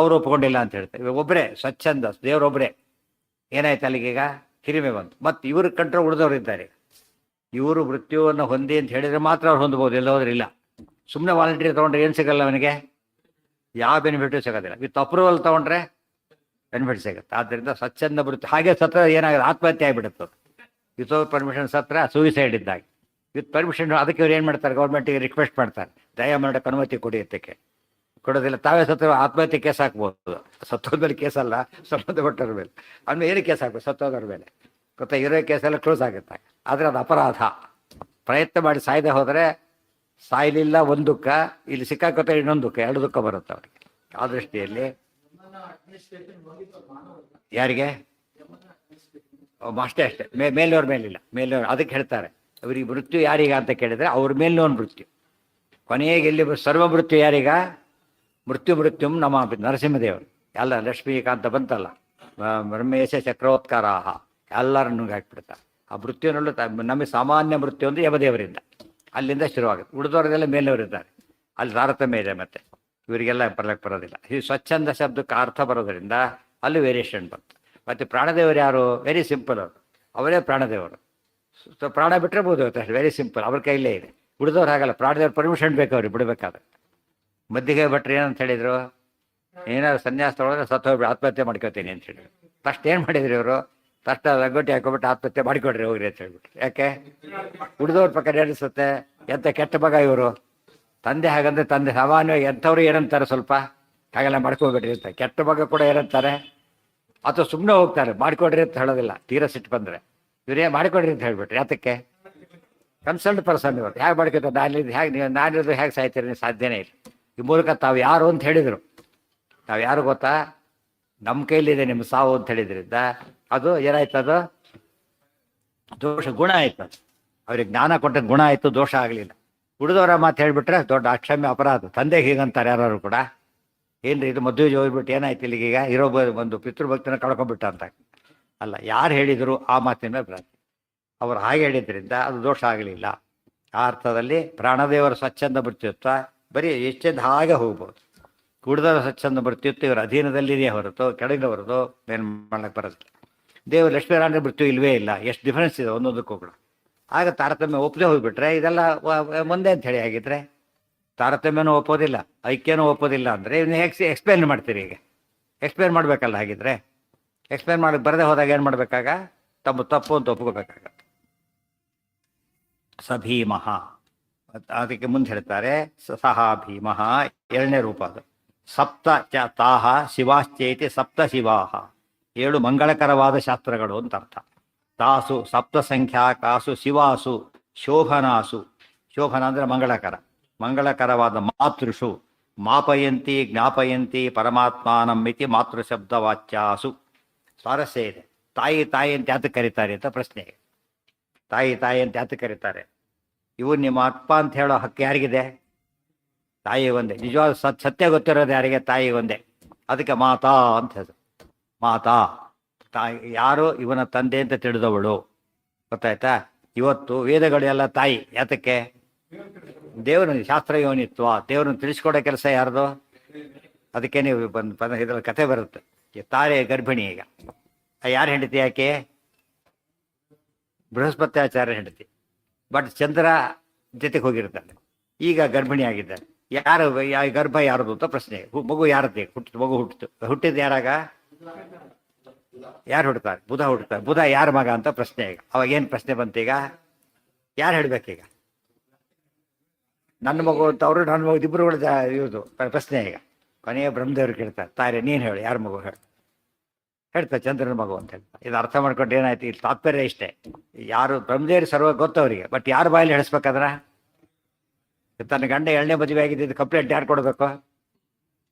ಅವ್ರು ಒಪ್ಕೊಂಡಿಲ್ಲ ಅಂತ ಹೇಳ್ತಾರೆ. ಒಬ್ಬರೇ ಸ್ವಚ್ಛಂದ, ದೇವರೊಬ್ಬರೇ. ಏನಾಯ್ತು ಅಲ್ಲಿಗೀಗ? ಹಿರಿಮೆ ಬಂತು. ಮತ್ತು ಇವ್ರ ಕಂಟ್ರೋಲ್ ಉಳಿದವ್ರು ಇದ್ದಾರೆ. ಇವರು ಮೃತ್ಯುವನ್ನು ಹೊಂದಿ ಅಂತ ಹೇಳಿದರೆ ಮಾತ್ರ ಅವ್ರು ಹೊಂದ್ಬೋದು, ಎಲ್ಲೋದ್ರೆ ಇಲ್ಲ. ಸುಮ್ಮನೆ ವಾಲಂಟಿಯರ್ ತೊಗೊಂಡ್ರೆ ಏನು ಸಿಗಲ್ಲ ಅವನಿಗೆ? ಯಾವ ಬೆನಿಫಿಟು ಸಿಗೋದಿಲ್ಲ. ವಿತ್ ಅಪ್ರೂವಲ್ ತೊಗೊಂಡ್ರೆ ಬೆನಿಫಿಟ್ ಸಿಗುತ್ತೆ. ಆದ್ದರಿಂದ ಸ್ವಚ್ಛಂದ ಮೃತ್ಯು. ಹಾಗೆ ಸತ್ರ ಏನಾಗುತ್ತೆ? ಆತ್ಮಹತ್ಯೆ ಆಗಿಬಿಡುತ್ತೆ. ವಿತೌಟ್ ಪರ್ಮಿಷನ್ ಸತ್ರ ಸೂಯಿಸೈಡ್ ಇದ್ದಾಗ. ವಿತ್ ಪರ್ಮಿಷನ್ ಅದಕ್ಕೆ ಇವ್ರು ಏನು ಮಾಡ್ತಾರೆ? ಗೌರ್ಮೆಂಟಿಗೆ ರಿಕ್ವೆಸ್ಟ್ ಮಾಡ್ತಾರೆ, ದಯಮಾಡಕ್ಕೆ ಅನುಮತಿ ಕೊಡಿ ಅಂತಕ್ಕೆ. ಕೊಡೋದಿಲ್ಲ. ತಾವೇ ಸತ್ತು ಆತ್ಮಹತ್ಯೆ ಕೇಸ್ ಹಾಕ್ಬೋದು. ಸತ್ತೋದ ಮೇಲೆ ಕೇಸಲ್ಲ, ಸಂಬಂಧಪಟ್ಟವ್ರ ಮೇಲೆ. ಆಮೇಲೆ ಏನು ಕೇಸ್ ಹಾಕ್ಬೋದು? ಸತ್ತೋದ್ರ ಮೇಲೆ. ಗೊತ್ತಾ? ಇರೋ ಕೇಸೆಲ್ಲ ಕ್ಲೋಸ್ ಆಗುತ್ತೆ. ಆದರೆ ಅದು ಅಪರಾಧ. ಪ್ರಯತ್ನ ಮಾಡಿ ಸಾಯದೆ ಹೋದರೆ ಸಾಯಲಿಲ್ಲ ಒಂದು ದುಃಖ, ಇಲ್ಲಿ ಸಿಕ್ಕಾಕೊತ್ತೆ ಇನ್ನೊಂದು ದುಃಖ, ಎರಡು ದುಃಖ ಬರುತ್ತೆ ಅವರಿಗೆ. ಆ ದೃಷ್ಟಿಯಲ್ಲಿ ಯಾರಿಗೆ ಅಷ್ಟೇ ಮೇಲಿನವ್ರ ಮೇಲಿಲ್ಲ. ಮೇಲಿನವ್ರು ಅದಕ್ಕೆ ಹೇಳ್ತಾರೆ, ಅವರಿಗೆ ಮೃತ್ಯು ಯಾರೀಗ ಅಂತ ಕೇಳಿದರೆ ಅವ್ರ ಮೇಲಿನವನು ಮೃತ್ಯು. ಕೊನೆಗೆ ಎಲ್ಲಿ ಸರ್ವ ಮೃತ್ಯು ಯಾರೀಗ? ಮೃತ್ಯುಂ ನಮ್ಮ ನರಸಿಂಹದೇವರು. ಎಲ್ಲ ಲಕ್ಷ್ಮೀಕಾಂತ ಬಂತಲ್ಲ, ಬ್ರಹ್ಮೇಶ ಚಕ್ರೋತ್ಕಾರಾಹ, ಎಲ್ಲರನ್ನು ಹಾಕಿಬಿಡ್ತಾರೆ. ಆ ಮೃತ್ಯುನಲ್ಲೂ ನಮಗೆ ಸಾಮಾನ್ಯ ಮೃತ್ಯು ಅಂದರೆ ಯಮದೇವರಿಂದ, ಅಲ್ಲಿಂದ ಶುರುವಾಗುತ್ತೆ. ಉಳಿದವರದೆಲ್ಲ ಮೇಲಿನವರಿದ್ದಾರೆ, ಅಲ್ಲಿ ತಾರತಮ್ಯ ಇದೆ. ಮತ್ತೆ ಇವರಿಗೆಲ್ಲ ಬರ್ಲಕ್ಕೆ ಬರೋದಿಲ್ಲ. ಈ ಸ್ವಚ್ಛಂದ ಶಬ್ದಕ್ಕೆ ಅರ್ಥ ಬರೋದರಿಂದ ಅಲ್ಲಿ ವೇರಿಯೇಷನ್ ಬಂತು. ಮತ್ತು ಪ್ರಾಣದೇವರು ಯಾರು? ವೆರಿ ಸಿಂಪಲ್, ಅವರು ಅವರೇ ಪ್ರಾಣದೇವರು. ಪ್ರಾಣ ಬಿಟ್ಟರೆ ಬೋಧೋಗುತ್ತೆ ಅಷ್ಟೇ, ವೆರಿ ಸಿಂಪಲ್, ಅವ್ರ ಕೈಲೇ ಇದೆ. ಉಳಿದವ್ರು ಹಾಗಲ್ಲ, ಪ್ರಾಣದೇವ್ರ ಪರ್ಮಿಷನ್ ಬೇಕು ಅವ್ರಿಗೆ ಬಿಡಬೇಕಾದ್ರೆ. ಮದ್ದಿಗೆ ಭಟ್ರು ಏನಂತ ಹೇಳಿದರು? ಏನಾದ್ರು ಸನ್ಯಾಸ ತೊಗೊಳಿದ್ರೆ ಸತ್ತು ಹೋಗ್ಬಿಟ್ಟು ಆತ್ಮಹತ್ಯೆ ಮಾಡ್ಕೋತೀನಿ ಅಂತ ಹೇಳಿದ್ರು. ಫಸ್ಟ್ ಏನು ಮಾಡಿದ್ರಿ ಇವರು? ಫಸ್ಟ್ ರಂಗೋಟಿ ಹಾಕೊಬಿಟ್ಟು ಆತ್ಮಹತ್ಯೆ ಮಾಡಿಕೊಡ್ರಿ ಹೋಗ್ರಿ ಅಂತ ಹೇಳ್ಬಿಟ್ಟು. ಯಾಕೆ? ಉಳಿದವ್ರ ಪ್ರಕಾರ ಅನಿಸುತ್ತೆ, ಎಂಥ ಕೆಟ್ಟ ಮಗ ಇವರು. ತಂದೆ ಹಾಗಂದ್ರೆ ತಂದೆ ಸಾಮಾನ್ಯವಾಗಿ ಎಂಥವ್ರು ಏನಂತಾರೆ? ಸ್ವಲ್ಪ ಹಾಗೆಲ್ಲ ಮಾಡ್ಕೊಬೇಡ್ರಿ ಅಂತ. ಕೆಟ್ಟ ಮಗ ಕೂಡ ಏನಂತಾರೆ? ಅಥವಾ ಸುಮ್ಮನೆ ಹೋಗ್ತಾರೆ, ಮಾಡಿಕೊಡ್ರಿ ಅಂತ ಹೇಳೋದಿಲ್ಲ. ತೀರಾ ಸಿಟ್ಟು ಬಂದರೆ ಇವರೇ ಮಾಡಿಕೊಡ್ರಿ ಅಂತ ಹೇಳ್ಬಿಟ್ರಿ. ಯಾತಕ್ಕೆ? ಕನ್ಸಲ್ಟ್ ಪರ್ಸನ್ ಇವರು. ಹೇಗೆ ಮಾಡ್ಕೊತಾರೆ? ನಾನಿರೋದು ಹೇಗೆ ಸಾಯ್ತೀರಿ? ನೀವು ಸಾಧ್ಯನೇ ಇಲ್ಲ. ಈ ಮೂಲಕ ತಾವು ಯಾರು ಅಂತ ಹೇಳಿದರು. ತಾವು ಯಾರು ಗೊತ್ತಾ? ನಮ್ಮ ಕೈಲಿದೆ ನಿಮ್ಮ ಸಾವು ಅಂತ ಹೇಳಿದ್ರಿಂದ ಅದು ಏನಾಯ್ತು? ಅದು ದೋಷ ಗುಣ ಆಯ್ತು. ಅದು ಅವ್ರಿಗೆ ಜ್ಞಾನ ಕೊಟ್ಟ ಗುಣ ಆಯಿತು, ದೋಷ ಆಗಲಿಲ್ಲ. ಉಳಿದವರ ಮಾತು ಹೇಳಿಬಿಟ್ರೆ ದೊಡ್ಡ ಅಕ್ಷಮ್ಯ ಅಪರಾಧ. ತಂದೆಗೆ ಹೀಗಂತಾರೆ ಯಾರು ಕೂಡ. ಏನ್ರಿ ಇದು ಮದುವೆಗೆ ಹೋಗ್ಬಿಟ್ಟು ಏನಾಯ್ತು ಇಲ್ಲಿಗೀಗ? ಇರೋ ಒಂದು ಪಿತೃಭಕ್ತಿನ ಕಳ್ಕೊಂಡ್ಬಿಟ್ಟ ಅಂತ ಅಲ್ಲ. ಯಾರು ಹೇಳಿದರು ಆ ಮಾತಿನ ಮೇಲೆ ಭ್ರಾಂತಿ. ಅವರು ಹಾಗೆ ಹೇಳಿದ್ರಿಂದ ಅದು ದೋಷ ಆಗಲಿಲ್ಲ. ಆ ಅರ್ಥದಲ್ಲಿ ಪ್ರಾಣದೇವರ ಸ್ವಚ್ಛಂದ ಮೃತ್ಯುತ್ವ ಬರೀ ಎಷ್ಟೆಂದು ಹಾಗೆ ಹೋಗ್ಬೋದು. ಕುಡ್ದರ ಸ್ವಚ್ಛಂದ ಮೃತ್ಯುತ್ವ ಇವರ ಅಧೀನದಲ್ಲಿದೆಯೇ ಹೊರತು ಕೆಳಗಿನ ಹೊರತು ಏನು ಮಾಡಕ್ಕೆ ಬರೋದಿಲ್ಲ. ದೇವರು ಲಕ್ಷ್ಮೀನಾರಾಯಣ ಮೃತ್ಯು ಇಲ್ವೇ ಇಲ್ಲ. ಎಷ್ಟು ಡಿಫರೆನ್ಸ್ ಇದೆ ಒಂದೊಂದಕ್ಕೂ ಕೂಡ. ಆಗ ತಾರತಮ್ಯ ಒಪ್ಪದೆ ಹೋಗ್ಬಿಟ್ರೆ ಇದೆಲ್ಲ ಮುಂದೆ ಅಂತ ಹೇಳಿ ಆಗಿದ್ರೆ ತಾರತಮ್ಯನೂ ಒಪ್ಪೋದಿಲ್ಲ, ಐಕ್ಯನೂ ಒಪ್ಪೋದಿಲ್ಲ ಅಂದರೆ ಇನ್ನು ಎಕ್ಸ್ಪ್ಲೇನ್ ಮಾಡ್ತೀರಿ. ಈಗ ಎಕ್ಸ್ಪ್ಲೇನ್ ಮಾಡಬೇಕಲ್ಲ. ಹಾಗಿದ್ರೆ ಎಕ್ಸ್ಪ್ಲೇನ್ ಮಾಡಕ್ಕೆ ಬರದೆ ಹೋದಾಗ ಏನು ಮಾಡಬೇಕಾಗ ತಮ್ಮ ತಪ್ಪು ಅಂತ ಒಪ್ಕೋಬೇಕಾಗತ್ತೆ. ಸ ಭೀಮಃ, ಅದಕ್ಕೆ ಮುಂದೆ ಹೇಳ್ತಾರೆ ಸಹ ಭೀಮಃ ಎರಡನೇ ರೂಪ ಅದು. ಸಪ್ತ ಚ ತಾಹ ಶಿವಾಶ್ಚೇತಿ ಸಪ್ತ ಶಿವಾಹ, 7 ಮಂಗಳಕರವಾದ ಶಾಸ್ತ್ರಗಳು ಅಂತ ಅರ್ಥ. ತಾಸು ಸಪ್ತ ಸಂಖ್ಯಾಕಾಸು ಶಿವಾಸು ಶೋಭನಾಸು, ಶೋಭನ ಅಂದರೆ ಮಂಗಳಕರ, ಮಂಗಳಕರವಾದ ಮಾತೃಷು ಮಾಪಯಂತಿ ಜ್ಞಾಪಯಂತಿ ಪರಮಾತ್ಮಾನಂ ಮಿತಿ ಮಾತೃಶಬ್ದವಾಚ್ಯಾಸು. ಸ್ವಾರಸ್ಯ ಇದೆ. ತಾಯಿ ತಾಯಿ ಅಂತ ಯಾತಕ್ಕೆ ಕರೀತಾರೆ ಅಂತ ಪ್ರಶ್ನೆ. ತಾಯಿ ತಾಯಿ ಅಂತ ಯಾತಕ್ಕೆ ಕರೀತಾರೆ? ಇವು ನಿಮ್ಮ ಅಪ್ಪ ಅಂತ ಹೇಳೋ ಹಕ್ಕು ಯಾರಿಗಿದೆ? ತಾಯಿ ಒಂದೇ. ನಿಜವಾದ ಸತ್ಯ ಗೊತ್ತಿರೋದು ಯಾರಿಗೆ? ತಾಯಿ ಒಂದೇ. ಅದಕ್ಕೆ ಮಾತಾ ಅಂತ ಹೆಸರು. ಮಾತಾ ತಾಯಿ ಯಾರು? ಇವನ ತಂದೆ ಅಂತ ತಿಳಿದವಳು. ಗೊತ್ತಾಯ್ತಾ? ಇವತ್ತು ವೇದಗಳೆಲ್ಲ ತಾಯಿ ಯಾತಕ್ಕೆ? ದೇವರ ಶಾಸ್ತ್ರ ಯೋನಿತ್ವ, ದೇವ್ರನ್ನ ತಿಳಿಸ್ಕೊಡೋ ಕೆಲಸ ಯಾರ್ದು? ಅದಕ್ಕೆ ನೀವು ಇದ್ರಲ್ಲಿ ಕಥೆ ಬರುತ್ತೆ. ತಾರೆ ಗರ್ಭಿಣಿ. ಈಗ ಯಾರು ಹೆಂಡತಿ? ಯಾಕೆ? ಬೃಹಸ್ಪತ್ಯಾಚಾರ್ಯ ಹೆಂಡತಿ. ಬಟ್ ಚಂದ್ರ ಜೊತೆಗೆ ಹೋಗಿರ್ತಾನೆ. ಈಗ ಗರ್ಭಿಣಿ ಆಗಿದ್ದಾರೆ. ಯಾರು ಗರ್ಭ ಯಾರದು ಅಂತ ಪ್ರಶ್ನೆ. ಮಗು ಯಾರದ್ದೇ ಮಗು ಹುಟ್ಟಿದ್ದು ಯಾರಾಗ? ಯಾರು ಹುಡ್ತಾರೆ? ಬುಧ ಹುಡ್ತಾರೆ. ಬುಧ ಯಾರ ಮಗ ಅಂತ ಪ್ರಶ್ನೆ. ಈಗ ಅವಾಗ ಏನು ಪ್ರಶ್ನೆ ಬಂತೀಗ? ಯಾರು ಹೇಳ್ಬೇಕೀಗ? ನನ್ನ ಮಗು ಅಂತ ಅವರು, ನನ್ನ ಮಗು ಇಬ್ಬರು ಇವ್ರದು ಪ್ರಶ್ನೆ. ಈಗ ಕೊನೆಯ ಬ್ರಹ್ಮದೇವ್ರು ಕೇಳ್ತಾರೆ, ತಾರೆ ನೀನು ಹೇಳು ಯಾರ ಮಗು ಹೇಳು. ಹೇಳ್ತಾರೆ ಚಂದ್ರನ ಮಗು ಅಂತ ಹೇಳ್ತಾರೆ. ಇದು ಅರ್ಥ ಮಾಡ್ಕೊಂಡು ಏನಾಯ್ತು? ಇಲ್ಲಿ ತಾತ್ಪರ್ಯ ಇಷ್ಟೇ. ಯಾರು ಬ್ರಹ್ಮದೇವ್ರು ಸರ್ವ ಗೊತ್ತವರಿಗೆ, ಬಟ್ ಯಾರ ಬಾಯಲ್ಲಿ ಹೇಳಿಸ್ಬೇಕಾದ್ರ? ತನ್ನ ಗಂಡ 2ನೇ ಮದುವೆ ಆಗಿದ್ದು ಕಂಪ್ಲೇಂಟ್ ಯಾರು ಕೊಡಬೇಕು?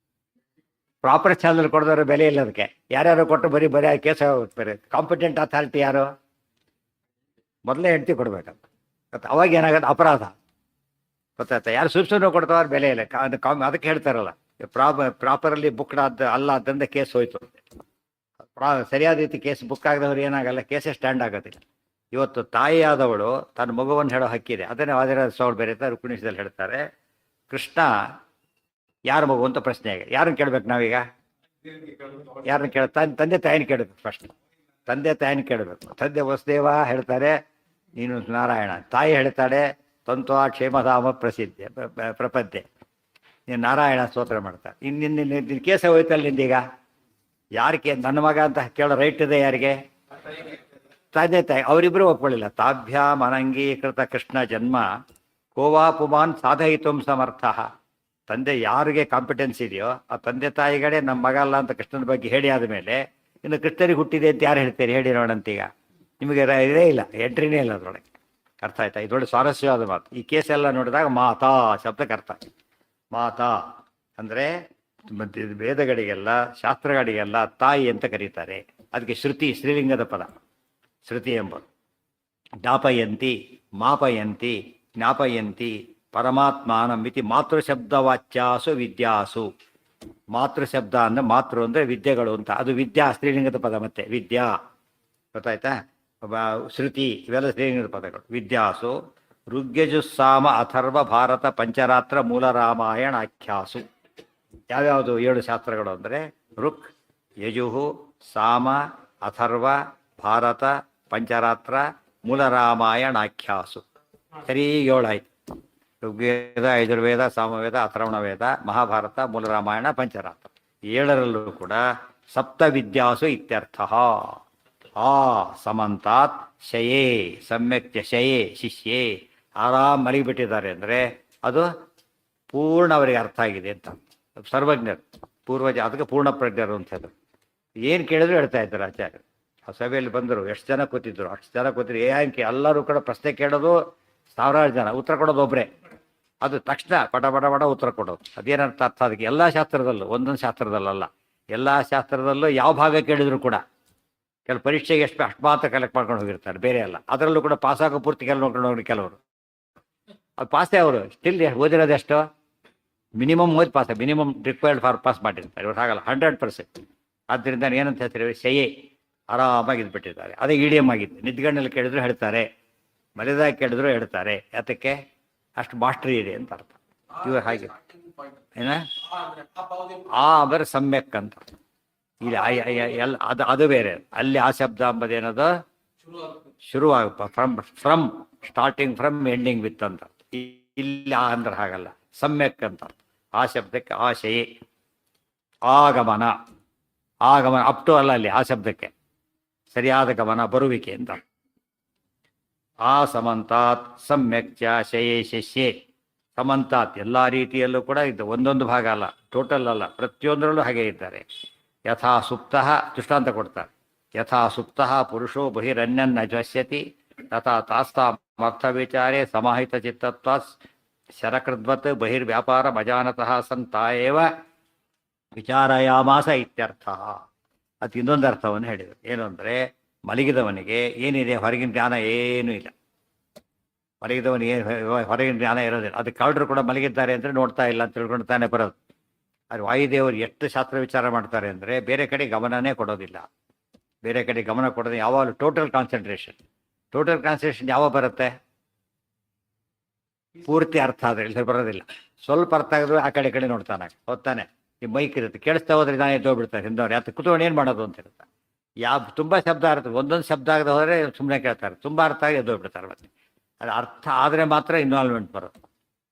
ಪ್ರಾಪರ್ ಚಾನಲ್ ಕೊಡೋದ್ರ ಬೆಲೆ ಇಲ್ಲ ಅದಕ್ಕೆ. ಯಾರ್ಯಾರು ಕೊಟ್ಟು ಬರೀ ಕೇಸ್ ಬೇರೆ. ಕಾಂಪಿಟೆಂಟ್ ಅಥಾರಿಟಿ ಯಾರು? ಮೊದಲೇ ಹೆಂಡತಿ ಕೊಡ್ಬೇಕಂತ. ಅವಾಗ ಏನಾಗುತ್ತೆ? ಅಪರಾಧ. ಗೊತ್ತಾಯ್ತಾ? ಯಾರು ಸುಮ್ಮನೆ ಕೊಡ್ತಾವ್ರ ಬೆಲೆ ಇಲ್ಲ. ಅದಕ್ಕೆ ಹೇಳ್ತಾರಲ್ಲ, ಪ್ರಾಪರ್ಲಿ ಬುಕ್ಡ್ ಅಲ್ಲ ಅಂತಂದ ಕೇಸ್ ಹೋಯ್ತು. ಸರಿಯಾದ ರೀತಿ ಕೇಸ್ ಬುಕ್ ಆಗದವ್ರು ಏನಾಗಲ್ಲ, ಕೇಸೇ ಸ್ಟ್ಯಾಂಡ್ ಆಗೋದಿಲ್ಲ. ಇವತ್ತು ತಾಯಿಯಾದವಳು ತನ್ನ ಮಗುವನ್ನು ಹೇಳೋ ಹಕ್ಕಿದೆ. ಅದನ್ನೇ ವಾದಿರಾಜ ಸ್ವಾಮಿ ಬೇರೆ ರುಕ್ಮಿಣೀಶದಲ್ಲಿ ಹೇಳ್ತಾರೆ. ಕೃಷ್ಣ ಯಾರ ಮಗು ಅಂತ ಪ್ರಶ್ನೆಗೆ ಯಾರನ್ನು ಕೇಳ್ಬೇಕು ನಾವೀಗ? ಯಾರನ್ನ ತಂದೆ ತಾಯಿನ ಕೇಳಬೇಕು ಫಸ್ಟ್. ತಂದೆ ತಾಯಿನ ಕೇಳಬೇಕು. ತಂದೆ ವಸುದೇವ ಹೇಳ್ತಾರೆ ನೀನು ನಾರಾಯಣ. ತಾಯಿ ಹೇಳ್ತಾಳೆ ತಂತ್ವ ಕ್ಷೇಮಧಾಮ ಪ್ರಸಿದ್ಧಿ ಪ್ರಪದ್ಯೆ, ನೀನು ನಾರಾಯಣ ಸ್ತೋತ್ರ ಮಾಡ್ತಾರೆ. ನಿನ್ನ ಕೇಸ ಹೋಯ್ತಲ್ಲ ನಿಂದೀಗ. ಯಾರಿಗೆ ನನ್ನ ಮಗ ಅಂತ ಕೇಳೋ ರೈಟ್ ಇದೆ ಯಾರಿಗೆ? ತಂದೆ ತಾಯಿ. ಅವರಿಬ್ಬರು ಒಪ್ಕೊಳ್ಳಿಲ್ಲ. ತಾಭ್ಯಾಂ ಅನಂಗೀಕೃತ ಕೃಷ್ಣ ಜನ್ಮ ಕೋವಾ ಪುಮಾನ್ ಸಾಧಯಿತು ಸಮರ್ಥ. ತಂದೆ ಯಾರಿಗೆ ಕಾಂಪಿಟೆನ್ಸ್ ಇದೆಯೋ ಆ ತಂದೆ ತಾಯಿಗಳೇ ನಮ್ಮ ಮಗ ಅಲ್ಲ ಅಂತ ಕೃಷ್ಣನ ಬಗ್ಗೆ ಹೇಳಿ ಆದಮೇಲೆ ಇನ್ನು ಕೃಷ್ಣರಿಗೆ ಹುಟ್ಟಿದೆ ಅಂತ ಯಾರು ಹೇಳ್ತೀರಿ? ಹೇಳಿ ನೋಡಂತೀಗ. ನಿಮಗೆ ಇದೇ ಇಲ್ಲ, ಎಂಟ್ರಿನೇ ಇಲ್ಲ ಅದರೊಳಗೆ. ಅರ್ಥ ಆಯ್ತಾ? ಇದೊಳ್ಳೆ ಸ್ವಾರಸ್ಯವಾದ ಮಾತು. ಈ ಕೇಸೆಲ್ಲ ನೋಡಿದಾಗ ಮಾತಾ ಶಬ್ದಕ್ಕೆ ಅರ್ಥ. ಮಾತಾ ಅಂದರೆ ವೇದಗಳಿಗೆಲ್ಲ ಶಾಸ್ತ್ರಗಳಿಗೆಲ್ಲ ತಾಯಿ ಅಂತ ಕರೀತಾರೆ. ಅದಕ್ಕೆ ಶ್ರುತಿ ಶ್ರೀಲಿಂಗದ ಪದ ಶ್ರುತಿ ಎಂಬುದು. ಜ್ಞಾಪಯಂತಿ ಮಾಪಯಂತಿ ಜ್ಞಾಪಯಂತಿ ಪರಮಾತ್ಮಾನ ಮಿತಿ ಮಾತೃಶಬ್ದವಾಚ್ಯಾಸು ವಿದ್ಯಾಸು. ಮಾತೃಶಬ್ದ ಅಂದರೆ ಮಾತೃ ಅಂದರೆ ವಿದ್ಯೆಗಳು ಅಂತ. ಅದು ವಿದ್ಯಾ ಸ್ತ್ರೀಲಿಂಗದ ಪದ. ಮತ್ತೆ ವಿದ್ಯಾ ಗೊತ್ತಾಯ್ತಾ? ಶ್ರುತಿ ಇವೆಲ್ಲ ಸ್ತ್ರೀಲಿಂಗದ ಪದಗಳು. ವಿದ್ಯಾಸು ಋಗ್ಯಜುಸ್ಸಾಮ ಅಥರ್ವ ಭಾರತ ಪಂಚರಾತ್ರ ಮೂಲ ರಾಮಾಯಣ ಆಖ್ಯಾಸು. ಯಾವ್ಯಾವುದು 7 ಶಾಸ್ತ್ರಗಳು ಅಂದರೆ ಋಕ್, ಯಜುಹು, ಸಾಮ, ಅಥರ್ವ, ಭಾರತ, ಪಂಚರಾತ್ರ, ಮೂಲ ರಾಮಾಯಣ ಆಖ್ಯಾಸು. ಸರಿ 7 ಆಯ್ತು. ಋಗ್ವೇದ, ಯಜುರ್ವೇದ, ಸಾಮವೇದ, ಅಥರ್ವಣ ವೇದ, ಮಹಾಭಾರತ, ಮೂಲ ರಾಮಾಯಣ, ಪಂಚರಾತ್ರ. 7ರಲ್ಲೂ ಕೂಡ ಸಪ್ತವಿದ್ಯಾಸು ಇತ್ಯರ್ಥ. ಆ ಸಮಂತಾತ್ ಶಯೇ ಸಮ್ಯಕ್ತ ಶಯೇ ಶಿಷ್ಯೇ. ಆರಾಮ್ ಮಲಗಿಬಿಟ್ಟಿದ್ದಾರೆ ಅಂದರೆ ಅದು ಪೂರ್ಣ ಅವರಿಗೆ ಅರ್ಥ ಆಗಿದೆ ಅಂತ. ಸರ್ವಜ್ಞರು ಪೂರ್ವಜ, ಅದಕ್ಕೆ ಪೂರ್ಣ ಪ್ರಜ್ಞರು ಅಂತ ಹೇಳಿದ್ರು. ಏನು ಕೇಳಿದ್ರು ಹೇಳ್ತಾ ಇದ್ದಾರೆ ಆಚಾರ್ಯರು. ಆ ಸಭೆಯಲ್ಲಿ ಬಂದರು, ಎಷ್ಟು ಜನ ಕೂತಿದ್ರು, ಅಷ್ಟು ಜನ ಕೂತಿದ್ರು. ಏನಕ್ಕೆ ಎಲ್ಲರೂ ಕೂಡ ಪ್ರಶ್ನೆ ಕೇಳೋದು 1000 ಜನ, ಉತ್ತರ ಕೊಡೋದು ಒಬ್ಬರೇ. ಅದು ತಕ್ಷಣ ಪಟ ಪಟ ಪಟ ಉತ್ತರ ಕೊಡೋದು. ಅದೇನರ್ಥ ಅರ್ಥ? ಅದಕ್ಕೆ ಎಲ್ಲ ಶಾಸ್ತ್ರದಲ್ಲೂ, ಒಂದೊಂದು ಶಾಸ್ತ್ರದಲ್ಲಲ್ಲ, ಎಲ್ಲ ಶಾಸ್ತ್ರದಲ್ಲೂ ಯಾವ ಭಾಗ ಕೇಳಿದ್ರು ಕೂಡ ಕೆಲವು ಪರೀಕ್ಷೆಗೆ ಅಷ್ಟು ಮಾತ್ರ ಕಲೆಕ್ಟ್ ಮಾಡ್ಕೊಂಡು ಹೋಗಿರ್ತಾರೆ, ಬೇರೆ ಅಲ್ಲ. ಅದರಲ್ಲೂ ಕೂಡ ಪಾಸಾಗೋ ಪೂರ್ತಿ ಕೆಲವು ನೋಡ್ಕೊಂಡು ಹೋಗಿ ಕೆಲವರು ಅದು ಪಾಸೇ. ಅವರು ಸ್ಟಿಲ್ ಓದಿರೋದು ಎಷ್ಟು? ಮಿನಿಮಮ್ ಓದಿ pass, minimum required for pass ಮಾಡಿರ್ತಾರೆ. ಇವ್ರು ಹಾಗಲ್ಲ, 100%. ಆದ್ದರಿಂದ ಏನಂತ ಹೇಳ್ತೀವಿ? ಶಯೇ ಆರಾಮಾಗಿ ಇದ್ಬಿಟ್ಟಿದ್ದಾರೆ. ಅದೇ ಇಡಿಯಮ್ ಆಗಿದೆ. ನಿದ್ಗಣ್ಣಲ್ಲಿ ಕೇಳಿದ್ರು ಹೇಳ್ತಾರೆ, ಮಲೆದಾಗ ಕೇಳಿದ್ರು ಹೇಳ್ತಾರೆ. ಯಾತಕ್ಕೆ? ಅಷ್ಟು ಮಾಸ್ಟ್ರಿ ಇದೆ ಅಂತ ಅರ್ಥ. ಇವರು ಹಾಗೆ ಏನ ಆ ಅಂದರೆ ಸಮ್ಯಕ್ ಅಂತ. ಇಲ್ಲಿ ಅದು ಬೇರೆ. ಅಲ್ಲಿ ಆ ಶಬ್ದ ಅಂಬದೇನದು ಶುರುವಾಗ from starting from ending with ಅಂತ. ಇಲ್ಲಿ ಆ ಅಂದ್ರೆ ಹಾಗಲ್ಲ, ಸಮ್ಯಕ್ ಅಂತ. ಆ ಶಬ್ದಕ್ಕೆ ಆಶಯೇ ಆಗಮನ. ಆಗಮನ ಅಪ್ ಟು ಅಲ್ಲ, ಅಲ್ಲಿ ಆ ಶಬ್ದಕ್ಕೆ ಸರಿಯಾದ ಗಮನ ಬರುವಿಕೆ ಅಂತ. ಆ ಸಮಂತಾತ್ ಸಮ್ಯಕ್ ಚ ಶಯೇ ಶಿಷ್ಯೆ. ಸಮಂತಾತ್ ಎಲ್ಲ ರೀತಿಯಲ್ಲೂ ಕೂಡ ಇದು ಒಂದೊಂದು ಭಾಗ ಅಲ್ಲ, ಟೋಟಲ್ ಅಲ್ಲ, ಪ್ರತಿಯೊಂದರಲ್ಲೂ ಹಾಗೆ ಇದ್ದಾರೆ. ಯಥಾ ಸುಪ್ತ ದೃಷ್ಟಾಂತ ಕೊಡ್ತಾರೆ. ಯಥಾ ಸುಪ್ತ ಪುರುಷೋ ಬಹಿರನ್ಯನ್ನ ಪಶ್ಯತಿ ತಥಾ ತಾಸ್ತಾಮರ್ಥ ವಿಚಾರೇ ಸಮಾಹಿತ ಚಿತ್ತತ್ವಾತ್ ಶರಕೃದ್ವತ್ ಬಹಿರ್ವ್ಯಾಪಾರ ಮಜಾನತಃ ಸಂತಾಯೇವ ವಿಚಾರಯಾಮಾಸ ಇತ್ಯರ್ಥ. ಅದು ಇನ್ನೊಂದು ಅರ್ಥವನ್ನು ಹೇಳಿದರು. ಏನು ಅಂದರೆ, ಮಲಗಿದವನಿಗೆ ಏನಿದೆ ಹೊರಗಿನ ಜ್ಞಾನ ಏನೂ ಇಲ್ಲ. ಮಲಗಿದವನಿಗೆ ಏನು ಹೊರಗಿನ ಜ್ಞಾನ ಇರೋದಿಲ್ಲ. ಅದು ಕಳ್ಳರು ಕೂಡ ಮಲಗಿದ್ದಾರೆ ಅಂದರೆ ನೋಡ್ತಾ ಇಲ್ಲ ಅಂತ ತಿಳ್ಕೊಂಡು ತಾನೇ ಬರೋದು. ಅದು ವಾಯುದೇವರು ಎಷ್ಟು ಶಾಸ್ತ್ರ ವಿಚಾರ ಮಾಡ್ತಾರೆ ಅಂದರೆ ಬೇರೆ ಕಡೆ ಗಮನನೇ ಕೊಡೋದಿಲ್ಲ. ಬೇರೆ ಕಡೆ ಗಮನ ಕೊಡೋದು ಯಾವಾಗಲೂ ಟೋಟಲ್ ಕಾನ್ಸಂಟ್ರೇಷನ್. ಟೋಟಲ್ ಕಾನ್ಸಂಟ್ರೇಷನ್ ಯಾವಾಗ ಬರುತ್ತೆ? ಪೂರ್ತಿ ಅರ್ಥ ಆದರೆ ಇಲ್ಲಿ ಬರೋದಿಲ್ಲ. ಸ್ವಲ್ಪ ಅರ್ಥ ಆಗಿದ್ರೆ ಆ ಕಡೆ ನೋಡ್ತಾನೆ, ಹೊತ್ತಾನೆ. ಈ ಮೈಕ್ ಇರುತ್ತೆ, ಕೇಳಿಸ್ತಾ ಹೋದ್ರೆ ನಾನು ಎದ್ದೋಗ್ಬಿಡ್ತಾರೆ ಹಿಂದವ್ರು. ಯಾಕೆ ಕುತ್ಕೊಂಡು ಏನು ಮಾಡೋದು ಅಂತ ಇರುತ್ತೆ. ತುಂಬ ಶಬ್ದ ಇರ್ತದೆ, ಒಂದೊಂದು ಶಬ್ದ ಆಗದೆ ಹೋದರೆ ಸುಮ್ಮನೆ ಕೇಳ್ತಾರೆ, ತುಂಬ ಅರ್ಥ ಆಗಿ ಎದ್ದೋಗ್ಬಿಡ್ತಾರೆ. ಮತ್ತೆ ಅದು ಅರ್ಥ ಆದರೆ ಮಾತ್ರ ಇನ್ವಾಲ್ವ್ಮೆಂಟ್ ಬರೋದು.